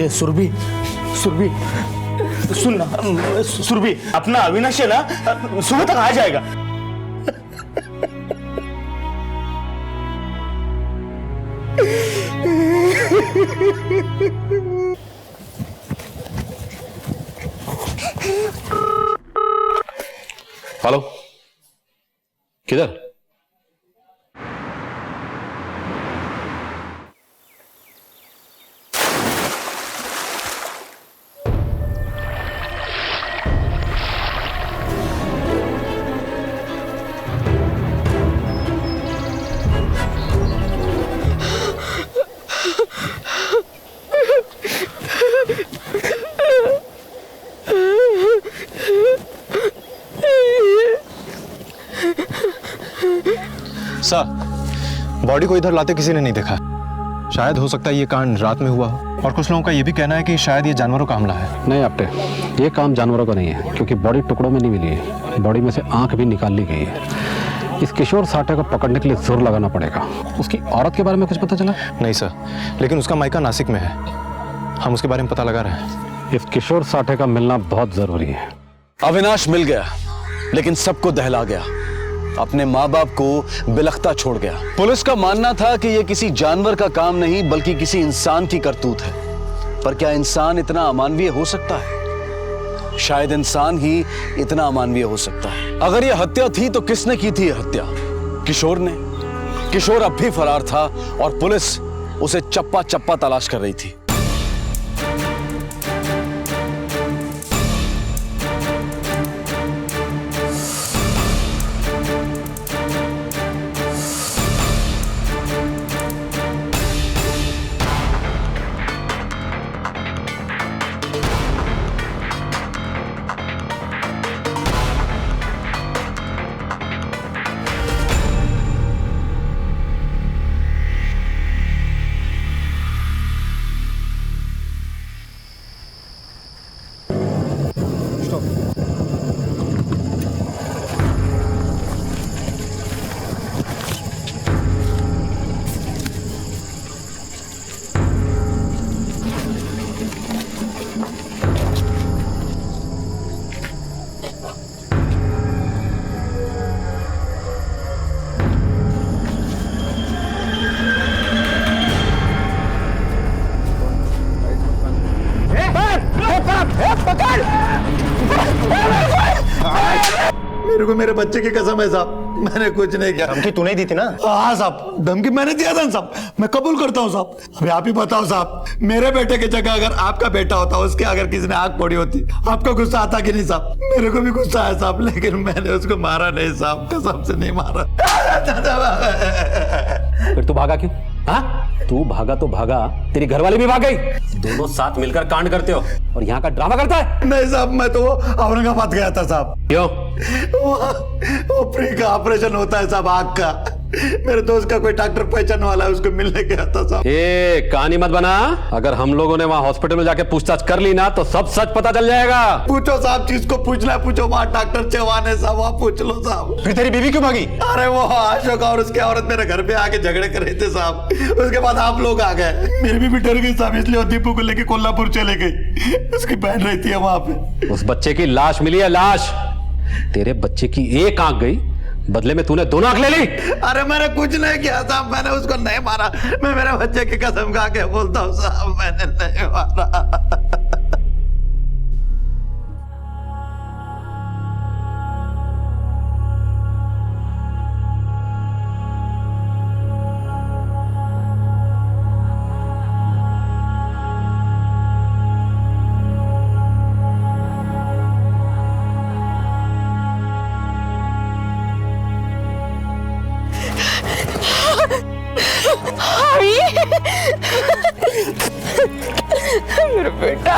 S19: सुरभि
S7: सुन ना सुरभि, अपना अविनाश है ना सुबह तक आ जाएगा।
S20: हेलो, किधर? सर, बॉडी को इधर लाते किसी ने नहीं देखा। शायद हो सकता है ये कांड रात में हुआ हो, और कुछ लोगों का ये भी कहना है कि शायद ये जानवरों का हमला है।
S10: नहीं आपटे, ये काम जानवरों का नहीं है, क्योंकि बॉडी टुकड़ों में नहीं मिली है, बॉडी में से आंख भी निकाल ली गई है। इस किशोर साठे को पकड़ने के लिए जोर लगाना पड़ेगा। उसकी औरत के बारे में कुछ पता चला?
S20: नहीं सर, लेकिन उसका मायका नासिक में है, हम उसके बारे में पता लगा रहे हैं।
S10: इस किशोर साठे का मिलना बहुत जरूरी है।
S3: अविनाश मिल गया, लेकिन सबको दहला गया, अपने माँ बाप को बिलखता छोड़ गया। पुलिस का मानना था कि यह किसी जानवर का काम नहीं बल्कि किसी इंसान की करतूत है। पर क्या इंसान इतना अमानवीय हो सकता है? शायद इंसान ही इतना अमानवीय हो सकता है। अगर यह हत्या थी तो किसने की थी यह हत्या? किशोर ने। किशोर अब भी फरार था और पुलिस उसे चप्पा चप्पा तलाश कर रही थी।
S15: मेरे को मेरे बच्चे की कसम है साहब, मैंने कुछ नहीं किया।
S20: धमकी तूने दी थी ना?
S15: हाँ साहब, धमकी मैंने दिया था साहब, मैं कबूल करता हूँ साहब। अभी आप ही बताओ साहब, मेरे बेटे की जगह अगर आपका बेटा होता, उसके अगर किसी ने आग फोड़ी होती, आपको गुस्सा आता कि नहीं साहब? मेरे को भी गुस्सा है साहब, लेकिन मैंने उसको मारा नहीं साहब, कसम से नहीं मारा।
S10: फिर तू भागा क्यों? हाँ, तू भागा तो भागा, तेरी घरवाली भी भाग गई। दोनों साथ मिलकर कांड करते हो और यहाँ का ड्रामा करता है।
S15: नहीं साहब, मैं तो औरंगाबाद गया था साहब।
S10: क्यों?
S15: वो फ्री का ऑपरेशन होता है साहब, आग का। मेरे दोस्त का कोई डॉक्टर पहचान वाला है, उसको मिलने गया था साहब।
S10: ये कहानी मत बना। अगर हम लोगों ने वहाँ हॉस्पिटल में जाके पूछताछ कर ली ना तो सब सच पता चल जाएगा।
S15: पूछो साहब, जिसको पूछना है पूछो, वहाँ डॉक्टर चौहान है साहब, वहाँ पूछ लो साहब।
S20: फिर तेरी बीवी क्यों भागी?
S15: अरे वो अशोक और उसकी औरत मेरे घर पे आके झगड़े कर रहे थे साहब, उसके बाद आप लोग आ गए। मेरी बीवी डर गई साहब, इसलिए दीपू को लेके कोल्हापुर चले गई। उसकी बहन रहती है वहाँ पे।
S10: उस बच्चे की लाश मिली है, लाश। तेरे बच्चे की एक आंख गई, बदले में तूने दोनों आंख ले ली।
S15: अरे मैंने कुछ नहीं किया साहब, मैंने उसको नहीं मारा। मैं मेरे बच्चे की कसम खा के बोलता हूँ साहब, मैंने नहीं मारा।
S16: मेरा बेटा।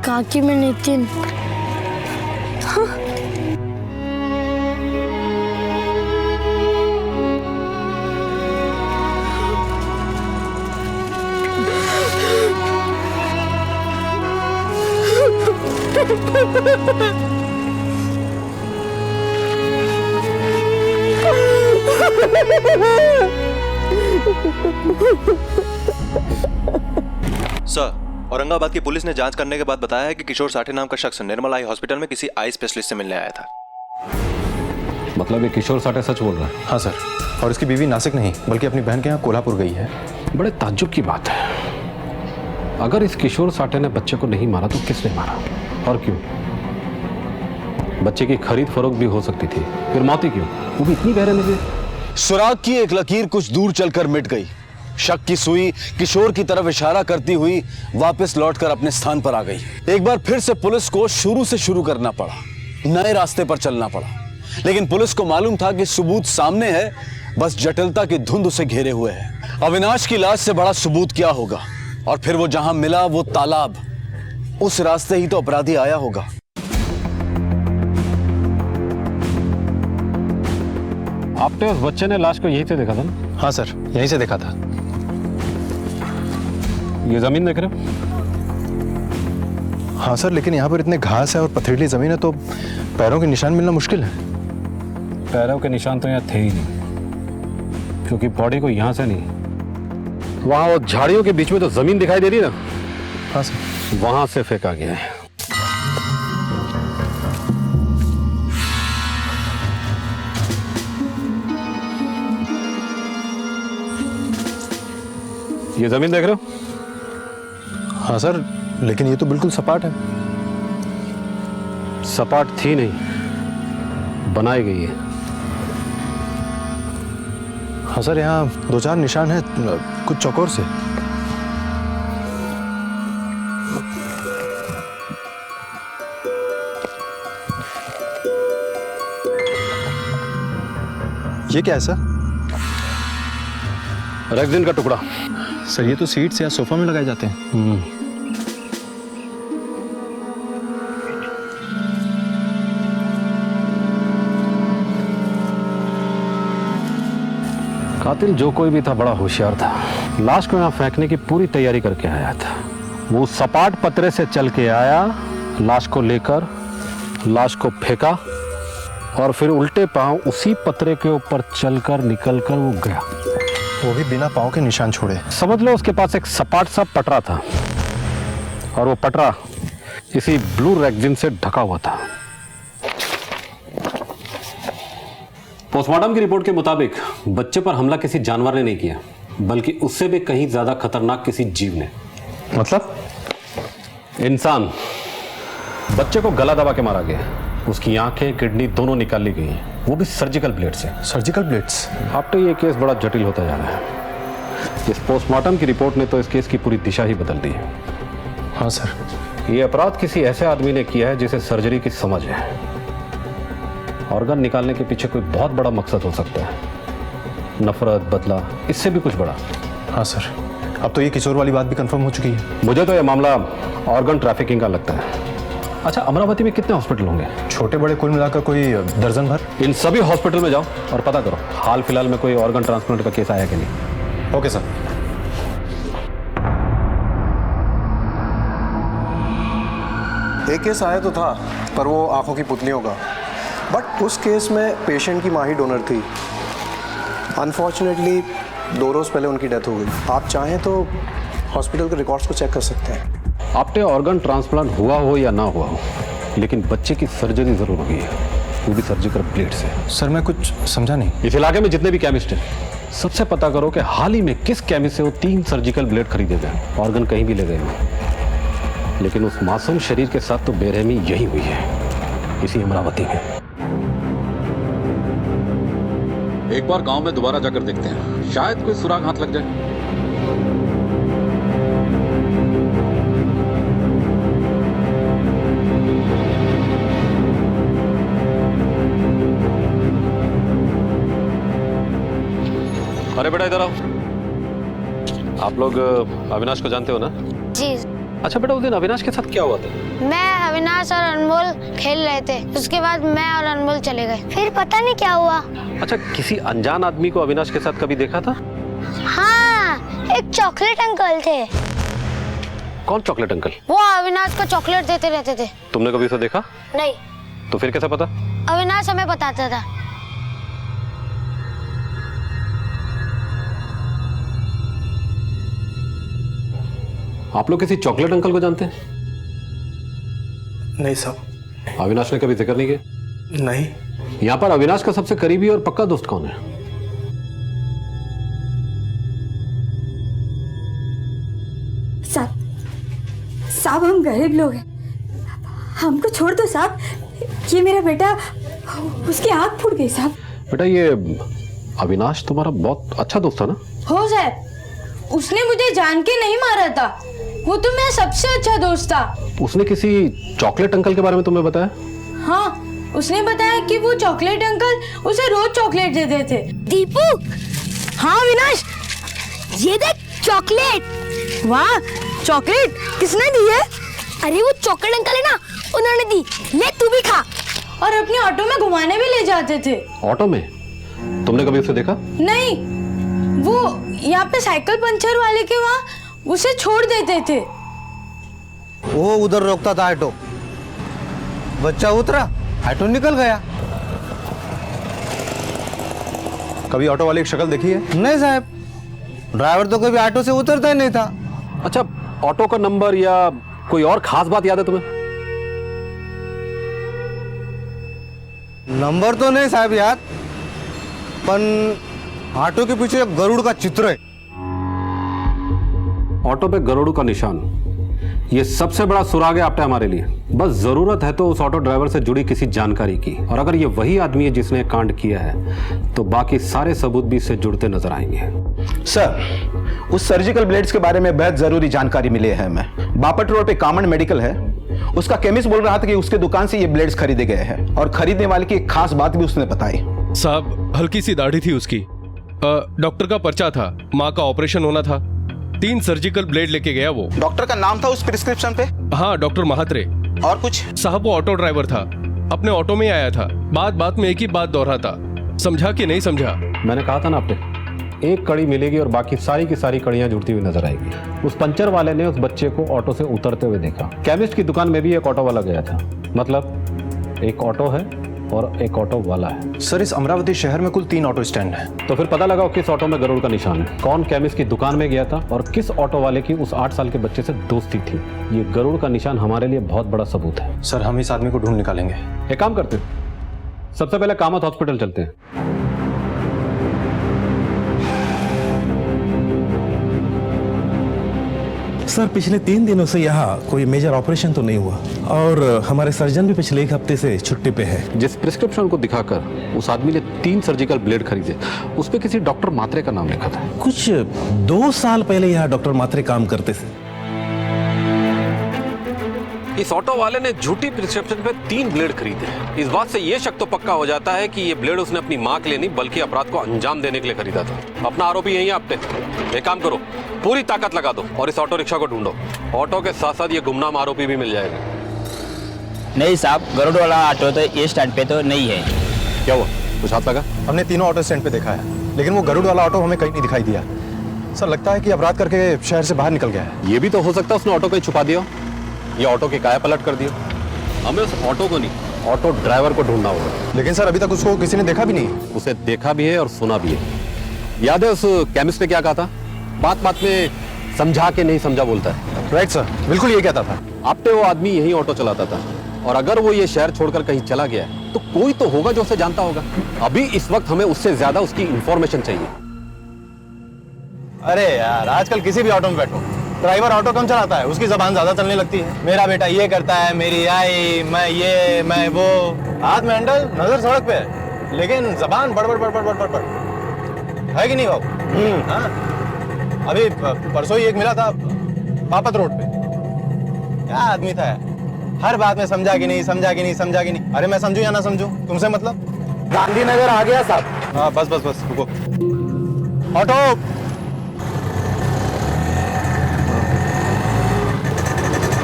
S1: काकी में नितिन।
S20: सर, औरंगाबाद की पुलिस ने जांच करने के बाद बताया है कि किशोर साठे नाम का शख्स निर्मल आई हॉस्पिटल में किसी आई स्पेशलिस्ट से मिलने आया था।
S10: मतलब ये किशोर साठे सच बोल रहा है?
S20: हाँ सर, और इसकी बीवी नासिक नहीं बल्कि अपनी बहन के यहाँ कोल्हापुर गई है।
S10: बड़े ताज्जुब की बात है। अगर इस किशोर साठे ने बच्चे को नहीं मारा तो किसने मारा और क्यों? बच्चे की खरीद फरोख्त भी हो सकती थी, फिर मौत ही क्यों, वो भी इतनी गहरे में?
S3: सुराग की एक लकीर कुछ दूर चलकर मिट गई। शक की सुई किशोर की तरफ इशारा करती हुई वापस लौटकर अपने स्थान पर आ गई। एक बार फिर से पुलिस को शुरू से शुरू करना पड़ा, नए रास्ते पर चलना पड़ा। लेकिन पुलिस को मालूम था कि सबूत सामने है, बस जटिलता की धुंध उसे घेरे हुए है। अविनाश की लाश से बड़ा सबूत क्या होगा? और फिर वो जहां मिला वो तालाब, उस रास्ते ही तो अपराधी आया होगा।
S10: आपने उस बच्चे ने लाश को यहीं से देखा था ना?
S20: हाँ सर, यहीं से देखा था।
S10: ये जमीन देख रहे हो?
S20: हाँ सर, लेकिन यहाँ पर इतने घास है और पथरीली जमीन है तो पैरों के निशान मिलना मुश्किल है।
S10: पैरों के निशान तो यहाँ थे ही नहीं, क्योंकि बॉडी को यहाँ से नहीं, वहाँ वो झाड़ियों के बीच में तो जमीन दिखाई दे रही ना।
S20: हाँ सर,
S10: वहां से फेंका गया है। ये जमीन देख रहे हो?
S20: हाँ सर, लेकिन ये तो बिल्कुल सपाट है।
S10: सपाट थी नहीं, बनाई गई है।
S20: हाँ सर, यहाँ 2-4 निशान है कुछ चौकोर से। ये क्या है सर?
S10: रेक्सिन का टुकड़ा।
S20: सर ये तो सीट्स या सोफा में लगाए जाते हैं।
S10: कातिल जो कोई भी था बड़ा होशियार था। लाश को यहाँ फेंकने की पूरी तैयारी करके आया था। वो सपाट पतरे से चल के आया, लाश को लेकर लाश को फेंका और फिर उल्टे पांव उसी पतरे के ऊपर चलकर निकलकर वो गया,
S20: वो भी बिना पांव के निशान छोड़े।
S10: समझ लो उसके पास एक सपाट सा पटरा था और वो पटरा इसी ब्लू रेक्सिन से ढका हुआ था। पोस्टमार्टम की रिपोर्ट के मुताबिक बच्चे पर हमला किसी जानवर ने नहीं किया, बल्कि उससे भी कहीं ज्यादा खतरनाक किसी जीव ने।
S20: मतलब?
S10: इंसान। बच्चे को गला दबा के मारा गया, उसकी आंखें किडनी दोनों निकाल ली गई, वो भी सर्जिकल ब्लेड से।
S20: Surgical blades?
S10: अब तो ये केस बड़ा जटिल होता जा रहा है। इस पोस्टमार्टम की रिपोर्ट ने तो इस केस की पूरी दिशा ही बदल दी।
S20: हाँ सर।
S10: ये अपराध किसी ऐसे आदमी ने किया है जिसे सर्जरी की समझ है। ऑर्गन निकालने के पीछे कोई बहुत बड़ा मकसद हो सकता है, नफरत, बदला, इससे भी कुछ बड़ा।
S20: हाँ सर, अब तो ये किशोर वाली बात भी कंफर्म हो चुकी है।
S10: मुझे तो ये मामला ऑर्गन ट्रैफिकिंग का लगता है। अच्छा, अमरावती में कितने हॉस्पिटल होंगे?
S20: छोटे बड़े कुल मिलाकर कोई दर्जन भर।
S10: इन सभी हॉस्पिटल में जाओ और पता करो हाल फिलहाल में कोई ऑर्गन ट्रांसप्लांट का केस आया कि नहीं।
S20: Okay sir.
S21: एक केस आया तो था, पर वो आंखों की पुतलियों का, बट उस केस में पेशेंट की माँ ही डोनर थी। अनफॉर्चुनेटली 2 रोज पहले उनकी डेथ हो गई। आप चाहें तो हॉस्पिटल के रिकॉर्ड्स को चेक कर सकते हैं।
S10: आपके ऑर्गन ट्रांसप्लांट हुआ हो या ना हुआ हो, लेकिन बच्चे की सर्जरी जरूर हुई है, वो भी सर्जिकल ब्लेड से।
S20: सर मैं कुछ समझा नहीं।
S10: इस इलाके में जितने भी केमिस्ट हैं, सबसे पता करो कि हाल ही में किस केमिस्ट से वो 3 सर्जिकल ब्लेड खरीदे गए, ऑर्गन कहीं भी ले गए हो। लेकिन उस मासूम शरीर के साथ तो बेरहमी यही हुई है, इसी अमरावती में।
S22: एक बार गांव में दोबारा जाकर देखते हैं, शायद कोई सुराग हाथ लग जाए।
S10: अरे बेटा इधर आओ। आप लोग अविनाश को जानते हो ना?
S2: जी।
S10: अच्छा बेटा, उस दिन अविनाश के साथ क्या हुआ था?
S2: मैं, अविनाश और अनमोल खेल रहे थे, उसके बाद मैं और अनमोल चले गए, फिर पता नहीं क्या हुआ।
S10: अच्छा, किसी अनजान आदमी को अविनाश के साथ कभी देखा था?
S2: हाँ, एक चॉकलेट अंकल थे।
S10: कौन चॉकलेट अंकल?
S2: वो अविनाश को चॉकलेट देते रहते थे।
S10: तुमने कभी उसे देखा?
S2: नहीं।
S10: तो फिर कैसे पता?
S2: अविनाश हमें बताता था।
S22: आप लोग किसी चॉकलेट अंकल को जानते हैं?
S21: नहीं साहब।
S22: अविनाश ने कभी जिक्र नहीं किया?
S21: नहीं।
S22: यहाँ पर अविनाश का सबसे करीबी और पक्का दोस्त कौन है?
S4: साहब हम गरीब लोग हैं, हमको छोड़ दो साहब। ये मेरा बेटा, उसकी आंख फूट गई साहब।
S22: बेटा ये अविनाश तुम्हारा बहुत अच्छा दोस्त था ना?
S4: हो साहब, उसने मुझे जान के नहीं मारा था, वो तो मेरा सबसे अच्छा दोस्त था।
S22: उसने किसी चॉकलेट अंकल के बारे में तुम्हें बताया?
S4: हाँ, उसने बताया कि वो चॉकलेट अंकल उसे रोज चॉकलेट देते थे।
S1: दीपू, हाँ अविनाश, ये देख चॉकलेट। वाह, चॉकलेट किसने दी है? अरे वो चॉकलेट अंकल है ना, उन्होंने दी। ले तू भी खा।
S4: और अपने ऑटो में घुमाने भी ले जाते थे।
S22: ऑटो में? तुमने कभी उसे देखा?
S4: नहीं, वो यहाँ पे साइकिल पंचर वाले के वहाँ उसे छोड़ देते थे।
S15: वो उधर रोकता था ऑटो, बच्चा उतरा, ऑटो निकल गया।
S20: कभी ऑटो वाले की शक्ल देखी है?
S15: नहीं साहब, ड्राइवर तो कभी ऑटो से उतरता ही नहीं था।
S22: अच्छा, ऑटो का नंबर या कोई और खास बात याद है तुम्हें?
S15: नंबर तो नहीं साहब याद, पर ऑटो के पीछे एक गरुड़ का चित्र है।
S22: ऑटो पे गरुड़ का निशान, ये सबसे बड़ा सुराग है आपने हमारे लिए। बस जरूरत है तो उस ऑटो ड्राइवर से जुड़ी किसी जानकारी की, और अगर ये वही आदमी है जिसने कांड किया है तो बाकी सारे सबूत भी इससे जुड़ते नजर आएंगे।
S12: सर, उस सर्जिकल ब्लेड्स के बारे में बेहद जरूरी जानकारी मिली है हमें। बापट रोड पे कामन मेडिकल है, उसका केमिस्ट बोल रहा था कि उसके दुकान से ये ब्लेड्स खरीदे गए हैं, और खरीदने वाले की एक खास बात भी उसने बताई।
S20: साहब, हल्की सी दाढ़ी थी उसकी, डॉक्टर का पर्चा था, माँ का ऑपरेशन होना था, 3 सर्जिकल ब्लेड लेके गया वो।
S12: डॉक्टर का नाम था उस प्रिस्क्रिप्शन पे?
S20: हाँ, डॉक्टर महात्रे।
S12: और कुछ?
S20: साहब वो ऑटो ड्राइवर था, अपने ऑटो में आया था, बात बात में एक ही बात दोहराता, समझा कि नहीं समझा?
S22: मैंने कहा था ना आपने, एक कड़ी मिलेगी और बाकी सारी की सारी कड़ियां जुड़ती हुई नजर आएगी। उस पंचर वाले ने उस बच्चे को ऑटो से उतरते हुए देखा। केमिस्ट की दुकान में भी एक ऑटो वाला गया था, मतलब एक ऑटो है और एक ऑटो वाला है।
S20: सर, इस अमरावती शहर में कुल 3 ऑटो स्टैंड हैं।
S22: तो फिर पता लगाओ किस ऑटो में गरुड़ का निशान है, कौन केमिस्ट की दुकान में गया था और किस ऑटो वाले की उस 8 साल के बच्चे से दोस्ती थी। ये गरुड़ का निशान हमारे लिए बहुत बड़ा सबूत है।
S20: सर, हम इस आदमी को ढूंढ निकालेंगे।
S22: एक काम करते हैं, सबसे पहले कामत हॉस्पिटल चलते हैं।
S14: सर, पिछले 3 दिनों से यहाँ कोई मेजर ऑपरेशन तो नहीं हुआ, और हमारे सर्जन भी पिछले 1 हफ्ते से छुट्टी पे है।
S22: जिस प्रिस्क्रिप्शन को दिखाकर उस आदमी ने 3 सर्जिकल ब्लेड खरीदे, उस पे किसी डॉक्टर मात्रे का नाम लिखा था।
S14: कुछ 2 साल पहले यहाँ डॉक्टर मात्रे काम करते थे।
S22: इस ऑटो वाले ने झूठी प्रिस्क्रिप्शन पे 3 ब्लेड खरीदे। इस बात से ये शक तो पक्का हो जाता है कि ये ब्लेड उसने अपनी मां के लिए नहीं बल्कि अपराध को अंजाम देने के लिए खरीदा था। अपना आरोपी यही है आप पे। एक काम करो, पूरी ताकत लगा दो और इस ऑटो रिक्शा को ढूंढो। ऑटो के साथ साथ ये गुमनाम आरोपी भी मिल जाएगा।
S23: नहीं साहब, गरुड़ वाला ऑटो तो ये स्टैंड पे तो नहीं है।
S22: क्या हुआ, कुछ हाथ लगा?
S20: हमने तीनों ऑटो स्टैंड पे देखा है, लेकिन वो गरुड़ वाला ऑटो हमें कहीं नहीं दिखाई दिया। सर, लगता है कि अपराध करके शहर से बाहर निकल गया है।
S22: ये भी तो हो सकता है उसने ऑटो कहीं छुपा दिया, ये ऑटो की काया पलट कर दिया। हमें उस ऑटो को नहीं, ऑटो ड्राइवर को ढूंढना होगा।
S20: लेकिन सर, अभी तक उसको किसी ने देखा भी नहीं।
S22: उसे देखा भी है और सुना भी है। याद है उस केमिस्ट ने क्या कहा था? बात बात में समझा के नहीं समझा बोलता है।
S20: राइट सर, बिल्कुल ये कहता था।
S22: आपने वो आदमी यही ऑटो चलाता था, और अगर वो ये शहर छोड़कर कहीं चला गया है तो कोई तो होगा जो उसे जानता होगा। अभी इस वक्त हमें उससे ज्यादा उसकी इंफॉर्मेशन चाहिए।
S20: अरे यार, आजकल किसी भी ऑटो में बैठो, ड्राइवर ऑटो कम चलाता है, उसकी जबान ज्यादा चलने लगती है। मेरा बेटा ये करता है, मेरी आई, मैं ये, मैं वो। हाथ में हैंडल, नजर सड़क पे है, लेकिन जबान बड़बड़ बड़बड़ बड़बड़ बड़ है कि नहीं बाबू? हाँ, अभी परसों ही एक मिला था बापत रोड पे। क्या आदमी था यार, हर बात में समझा कि नहीं, समझा कि नहीं, समझा कि नहीं। अरे मैं समझू या ना समझू, तुमसे मतलब।
S21: गांधीनगर आ गया साहब।
S20: हाँ, बस बस बस, रुको। ऑटो,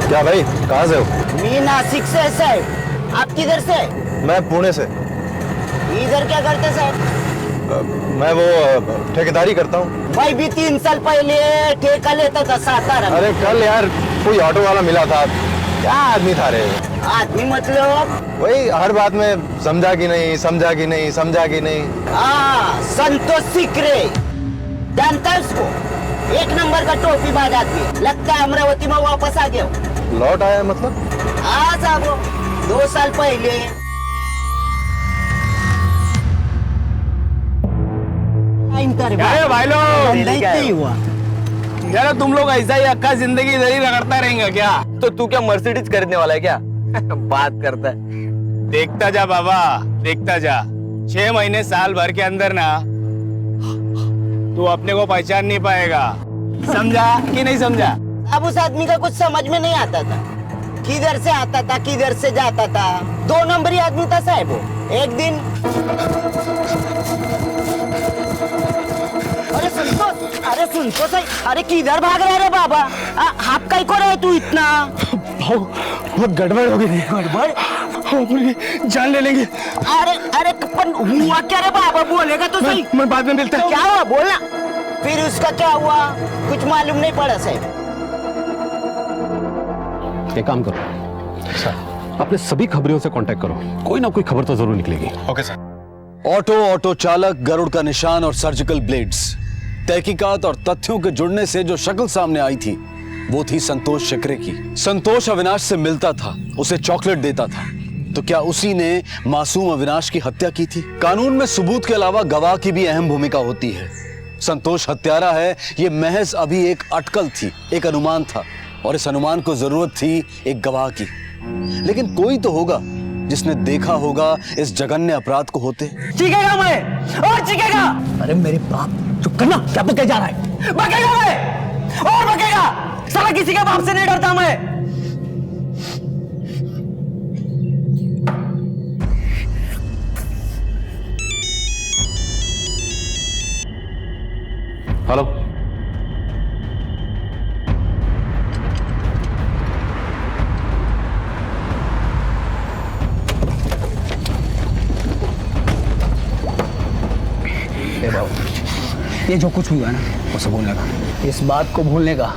S20: क्या भाई, कहाँ से हो?
S24: मैं नासिक से साहब। आप किधर से?
S20: मैं पुणे से।
S24: इधर क्या करते साहब?
S20: मैं वो ठेकेदारी करता हूँ।
S24: मैं भी 3 साल पहले ठेका लेता था सातारा में।
S20: अरे कल यार कोई ऑटो वाला मिला था। क्या आदमी था रे?
S24: आदमी मतलब
S20: वही हर बात में समझा कि नहीं, समझा कि नहीं, समझा कि नहीं।
S24: संतोष सिकरे, जानता है उसको? एक नंबर का टोपी बाज आदमी, लगता है अमरावती में वापस आ गया।
S15: लौट आया मतलब?
S24: हाँ साहब, 2 साल पहले।
S20: क्या है भाई लोग?
S24: नहीं हुआ
S20: यार तुम लोग ऐसा ही अक्का जिंदगी इधर ही रगड़ता रहेंगे क्या? तो तू क्या मर्सिडीज खरीदने वाला है क्या? बात करता है। देखता जा बाबा, देखता जा। 6 महीने साल भर के अंदर ना तू अपने को पहचान नहीं पाएगा। समझा कि नहीं समझा?
S24: अब उस आदमी का कुछ समझ में नहीं आता था, किधर से आता था किधर से जाता था। 2 नंबरी आदमी था साहब वो। एक दिन अरे सुन तो सही, अरे किधर भाग रहा रे बाबा? हाथ कहीं को रहे तू इतना?
S20: बहुत गड़बड़ हो गई।
S24: गड़बड़?
S20: अपनी जान ले लेंगे।
S24: अरे पर हुआ क्या रे बाबा? बोलेगा तो सही।
S20: मैं बाद में मिलता हूँ।
S24: क्या हुआ बोलना? फिर उसका क्या हुआ कुछ मालूम नहीं पड़ा साहब।
S6: एक काम करो, अपने सभी खबरियों से कांटेक्ट करो, कोई ना कोई खबर तो जरूर निकलेगी।
S20: Okay sir.
S3: ऑटो चालक, गरुड़ का निशान और सर्जिकल ब्लेड्स। तहकीकात और तथ्यों के जुड़ने से जो शक्ल सामने आई थी वो थी संतोष शिकरे की। संतोष अविनाश से मिलता था, उसे चॉकलेट देता था, तो क्या उसी ने मासूम अविनाश की हत्या की थी? कानून में सबूत के अलावा गवाह की भी अहम भूमिका होती है। संतोष हत्यारा है, ये महज अभी एक अटकल थी, एक अनुमान था, और इस अनुमान को जरूरत थी एक गवाह की। लेकिन कोई तो होगा जिसने देखा होगा इस जघन्य अपराध को होते।
S24: चीखेगा मैं और चीखेगा। अरे मेरे बाप, चुप करना, क्या बके जा रहा है? बकेगा मैं और बकेगा। साला किसी के बाप से नहीं डरता मैं।
S6: हेलो,
S24: ये जो कुछ हुआ ना उसे भूलने का, इस बात को भूलने का।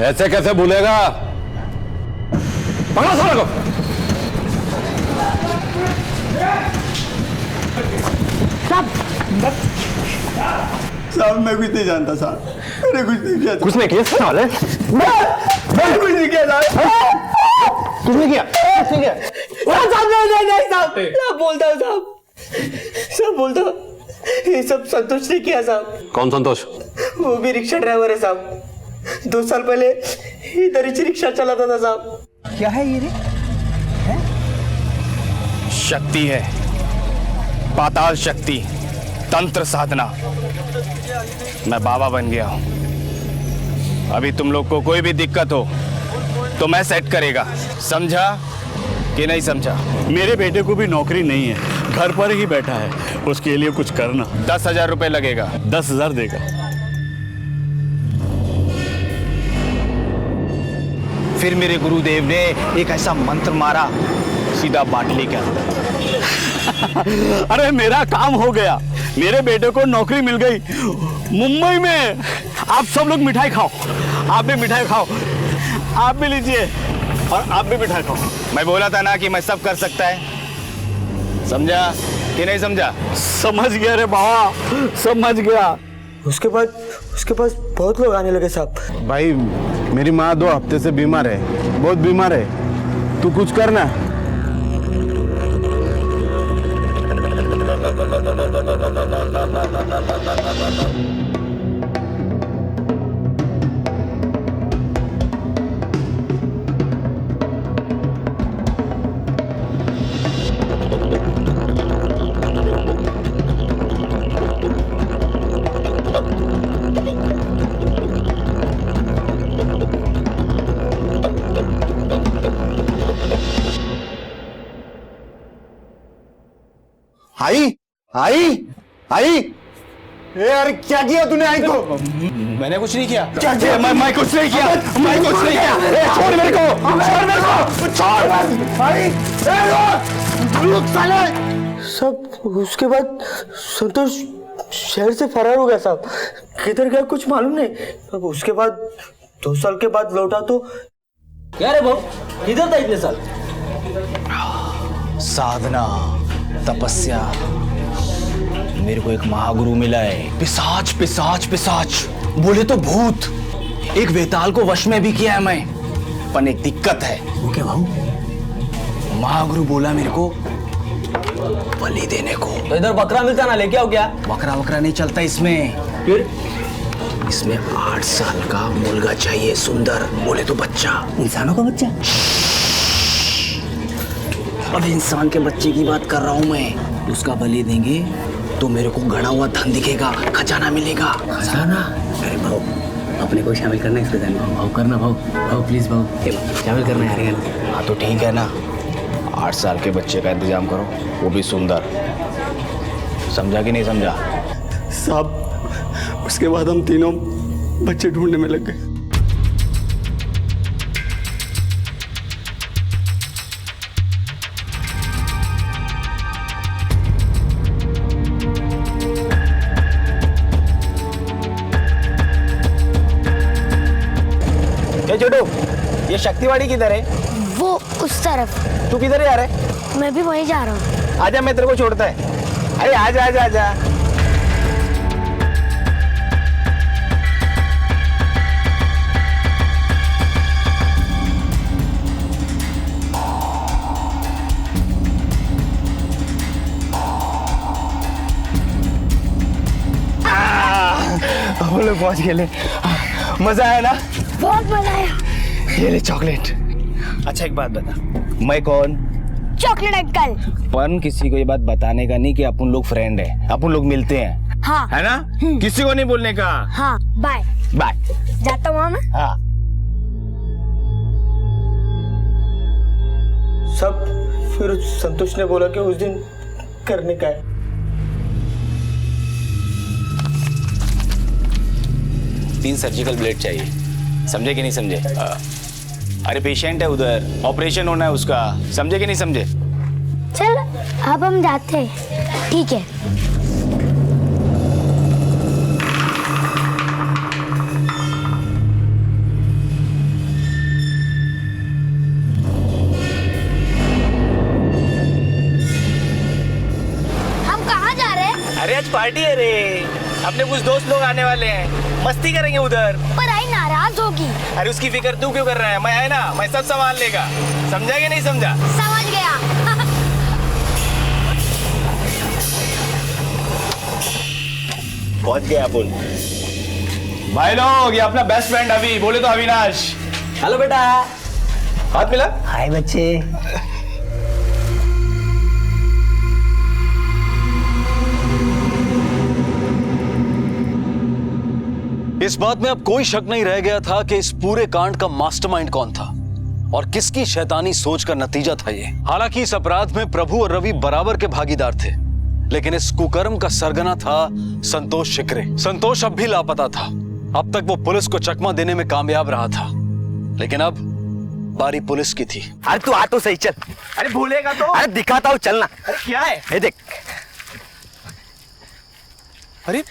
S6: ऐसे कैसे भूलेगा? पकड़ो साले को।
S7: साहब मैं कुछ नहीं जानता साहब, मैंने कुछ नहीं किया।
S6: कुछ नहीं किया साले?
S7: मैंने कुछ नहीं किया साहब।
S6: कुछ नहीं किया?
S24: नहीं साहब, सब बोलता हूँ साहब, सब बोलता हूँ। ये सब संतोष ने किया साहब।
S6: कौन संतोष?
S24: वो भी रिक्शा ड्राइवर है साहब। 2 साल पहले इधर ही रिक्शा चलाता था साहब। क्या है ये रे?
S20: शक्ति है, पाताल शक्ति, तंत्र साधना। मैं बाबा बन गया हूं। अभी तुम लोग को कोई भी दिक्कत हो तो मैं सेट करेगा। समझा कि नहीं समझा?
S7: मेरे बेटे को भी नौकरी नहीं है, घर पर ही बैठा है, उसके लिए कुछ करना।
S20: 10,000 रुपए लगेगा।
S7: 10,000 देगा।
S20: फिर मेरे गुरुदेव ने एक ऐसा मंत्र मारा, सीधा बाटली के अंदर।
S7: अरे मेरा काम हो गया, मेरे बेटे को नौकरी मिल गई मुंबई में। आप सब लोग मिठाई खाओ, आप भी मिठाई खाओ, आप भी लीजिए और आप भी मिठाई खाओ।
S20: मैं बोला था ना कि मैं सब कर सकता है। समझा कि नहीं समझा?
S7: समझ गया रे बाबा, समझ गया।
S24: उसके पास बहुत लोग आने लगे साहब।
S10: भाई मेरी माँ 2 हफ्ते से बीमार है, बहुत बीमार है, तू कुछ करना। आई यार, क्या किया तूने आई को?
S20: मैंने कुछ नहीं किया।
S7: क्या किया? मैं कुछ नहीं किया, मैं कुछ नहीं किया। छोड़ मेरे को, छोड़ मेरे को, छोड़। आई रुक साले।
S24: सब उसके बाद संतोष शहर से फरार हो गया साहब। किधर गया कुछ मालूम नहीं। अब उसके बाद 2 साल के बाद लौटा तो क्या रे बाबू, किधर था इतने साल?
S20: साधना, तपस्या। मेरे को एक महागुरु मिला है, पिशाच पिशाच पिशाच।
S8: बोले तो भूत। एक वेताल को वश में भी किया है मैं, पर एक दिक्कत है। वो क्या भाऊ? महागुरु बोला मेरे को बलि देने को।
S24: तो इधर बकरा मिलता ना, लेके आओ क्या?
S8: बकरा वकरा नहीं चलता इसमें।
S24: फिर
S8: इसमें 8 साल का मुर्गा चाहिए, सुंदर, बोले तो बच्चा।
S24: इंसानों का बच्चा?
S8: अब इंसान के बच्चे की बात कर रहा हूं मैं। उसका बलि देंगे तो मेरे को गड़ा हुआ धन दिखेगा, खजाना मिलेगा।
S24: खजाना?
S8: अरे भाऊ, अपने को शामिल करना है इसके धन में।
S24: भाऊ करना, भाऊ भाऊ प्लीज भाऊ शामिल करना यार।
S8: हाँ तो ठीक है ना, 8 साल के बच्चे का इंतजाम करो, वो भी सुंदर। समझा कि नहीं समझा?
S10: साहब उसके बाद हम तीनों बच्चे ढूंढने में लग गए।
S23: छोटू, ये शक्तिवाड़ी किधर है?
S2: वो उस तरफ।
S23: तू किधर जा रहा है?
S2: मैं भी वहीं जा रहा हूँ।
S23: आजा, मैं तेरे को छोड़ता है। अरे आजा आजा आजा। हम लोग पहुंच गए। मजा आया ना?
S2: बहुत मजा आया।
S23: ये ले चॉकलेट। अच्छा एक बात बता, मैं कौन?
S2: Chocolate uncle.
S23: पर किसी को ये बात बताने का नहीं कि अपन लोग फ्रेंड है, अपन लोग मिलते हैं।
S2: हाँ।
S23: है ना? किसी को नहीं बोलने का।
S2: हाँ बाय।
S23: बाय।
S2: जाता हूँ मैं।
S23: हाँ।
S24: सब फिर संतोष ने बोला कि उस दिन करने का है।
S23: तीन सर्जिकल ब्लेड चाहिए, समझे कि नहीं समझे? अरे पेशेंट है उधर, ऑपरेशन होना है उसका, समझे कि नहीं समझे?
S2: चल अब हम जाते हैं। ठीक है। हम कहाँ जा रहे हैं?
S23: अरे आज पार्टी है रे, अपने कुछ दोस्त लोग आने वाले हैं, मस्ती करेंगे उधर।
S2: पर आई नाराज होगी।
S23: अरे उसकी फिक्र तू क्यों कर रहा है? मैं है ना, मैं सब संभाल लेगा। समझा कि नहीं समझा?
S2: समझ गया।
S23: पहुंच गए अपन। भाई लोग, ये अपना बेस्ट फ्रेंड अभी, बोले तो अविनाश।
S24: हेलो बेटा।
S23: हाथ मिला।
S24: हाय बच्चे।
S3: इस बात में अब कोई शक नहीं रह गया था कि इस पूरे कांड का मास्टरमाइंड कौन था और किसकी शैतानी सोच का नतीजा था ये। हालांकि इस अपराध में प्रभु और रवि बराबर के भागीदार थे, लेकिन इस कुकर्म का सरगना था संतोष शिकरे। संतोष अब भी लापता था। अब तक वो पुलिस को चकमा देने में कामयाब रहा था, लेकिन अब बारी पुलिस की थी।
S23: अरे तू आ तो सही, चल। अरे भूलेगा तो? अरे दिखाता हूँ, चलना। अरे क्या है? ये देख। अरे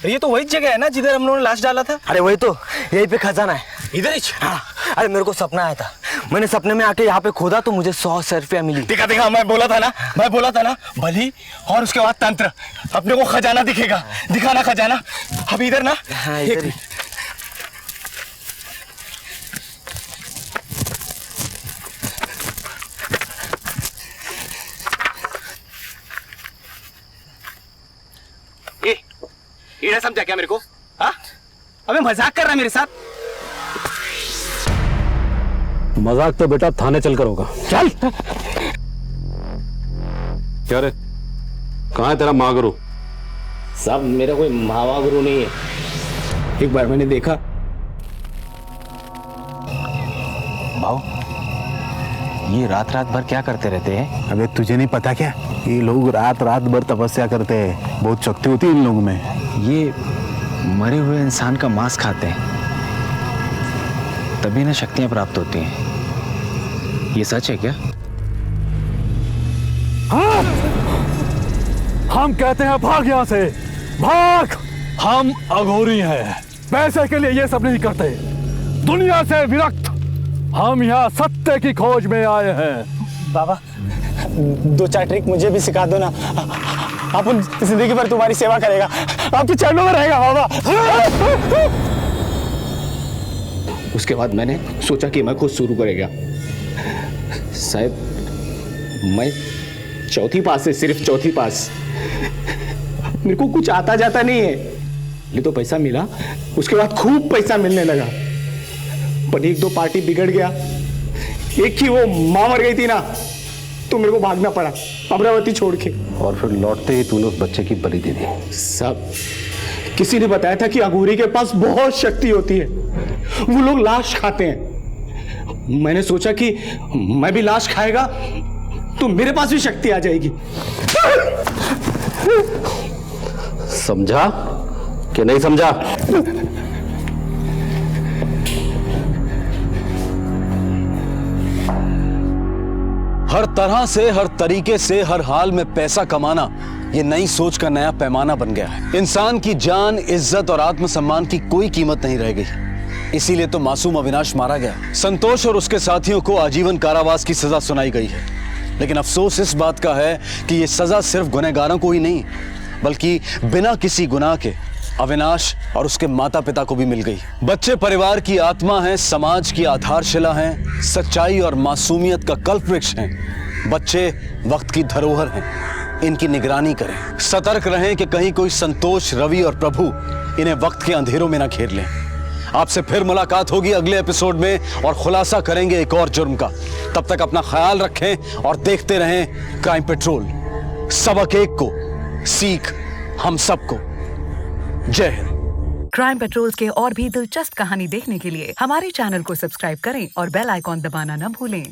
S23: ये तो वही जगह है ना जिधर हम लोगों ने लाश डाला था?
S24: अरे वही तो, यहीं पे खजाना है।
S23: इधर ही?
S24: हाँ। अरे मेरे को सपना आया था, मैंने सपने में आके यहाँ पे खोदा तो मुझे 100 रुपया मिली।
S23: देखा देखा, मैं बोला था ना, बलि और उसके बाद तंत्र, अपने को खजाना दिखेगा। दिखाना खजाना। अब इधर ना।
S24: हाँ, इधर ही।
S23: ये समझा क्या मेरे को? हाँ? अबे मजाक कर रहा है मेरे साथ?
S6: मजाक तो बेटा थाने चलकर होगा।
S23: चल।
S6: क्या रे, कहाँ है तेरा महागुरु?
S23: साहब मेरा कोई महागुरु नहीं है। एक बार मैंने देखा।
S8: भाऊ, ये रात रात भर क्या करते रहते हैं?
S15: अबे तुझे नहीं पता क्या, ये लोग रात रात भर तपस्या करते हैं, बहुत शक्ति होती है इन लोगों में।
S8: ये मरे हुए इंसान का मांस खाते हैं, तभी ना शक्तियां प्राप्त होती हैं। ये सच है क्या?
S6: हाँ! हम कहते हैं भाग यहां से, भाग। हम अघोरी हैं, पैसे के लिए ये सब नहीं करते। दुनिया से विरक्त हम यहाँ सत्य की खोज में आए हैं।
S24: बाबा 2-4 ट्रिक मुझे भी सिखा दो ना।
S20: अपन जिंदगी भर तुम्हारी सेवा करेगा, आपके चरणों में रहेगा बाबा।
S12: उसके बाद मैंने सोचा कि मैं खुद शुरू करेगा। साहब मैं चौथी पास से, सिर्फ चौथी पास, मेरे को कुछ आता जाता नहीं है। ये तो पैसा मिला, उसके बाद खूब पैसा मिलने लगा, पर एक दो पार्टी बिगड़ गया। एक ही वो मां मर गई थी ना, तो मेरे को भागना पड़ा अमरावती छोड़ के।
S3: और फिर लौटते ही तूने उस बच्चे की बलि दे दी।
S12: सब किसी ने बताया था कि अघोरी के पास बहुत शक्ति होती है, वो लोग लाश खाते हैं। मैंने सोचा कि मैं भी लाश खाएगा तो मेरे पास भी शक्ति आ जाएगी।
S3: समझा कि नहीं समझा? हर तरह से, हर तरीके से, हर हाल में पैसा कमाना ये नई सोच का नया पैमाना बन गया है। इंसान की जान, इज्जत और आत्मसम्मान की कोई कीमत नहीं रह गई। इसीलिए तो मासूम अविनाश मारा गया। संतोष और उसके साथियों को आजीवन कारावास की सजा सुनाई गई है। लेकिन अफसोस इस बात का है कि ये सजा सिर्फ गुनहगारों को ही नहीं, बल्कि बिना किसी गुनाह के अविनाश और उसके माता पिता को भी मिल गई। बच्चे परिवार की आत्मा हैं, समाज की आधारशिला हैं, सच्चाई और मासूमियत का कल्पवृक्ष हैं। बच्चे वक्त की धरोहर हैं, इनकी निगरानी करें। सतर्क रहें कि कहीं कोई संतोष, रवि और प्रभु इन्हें वक्त के अंधेरों में न घेर लें। आपसे फिर मुलाकात होगी अगले एपिसोड में और खुलासा करेंगे एक और जुर्म का। तब तक अपना ख्याल रखें और देखते रहें क्राइम पेट्रोल। सबक एक को, सीख हम सबको। जय हिंद।
S9: क्राइम पेट्रोल के और भी दिलचस्प कहानी देखने के लिए हमारे चैनल को सब्सक्राइब करें और बेल आइकॉन दबाना न भूलें।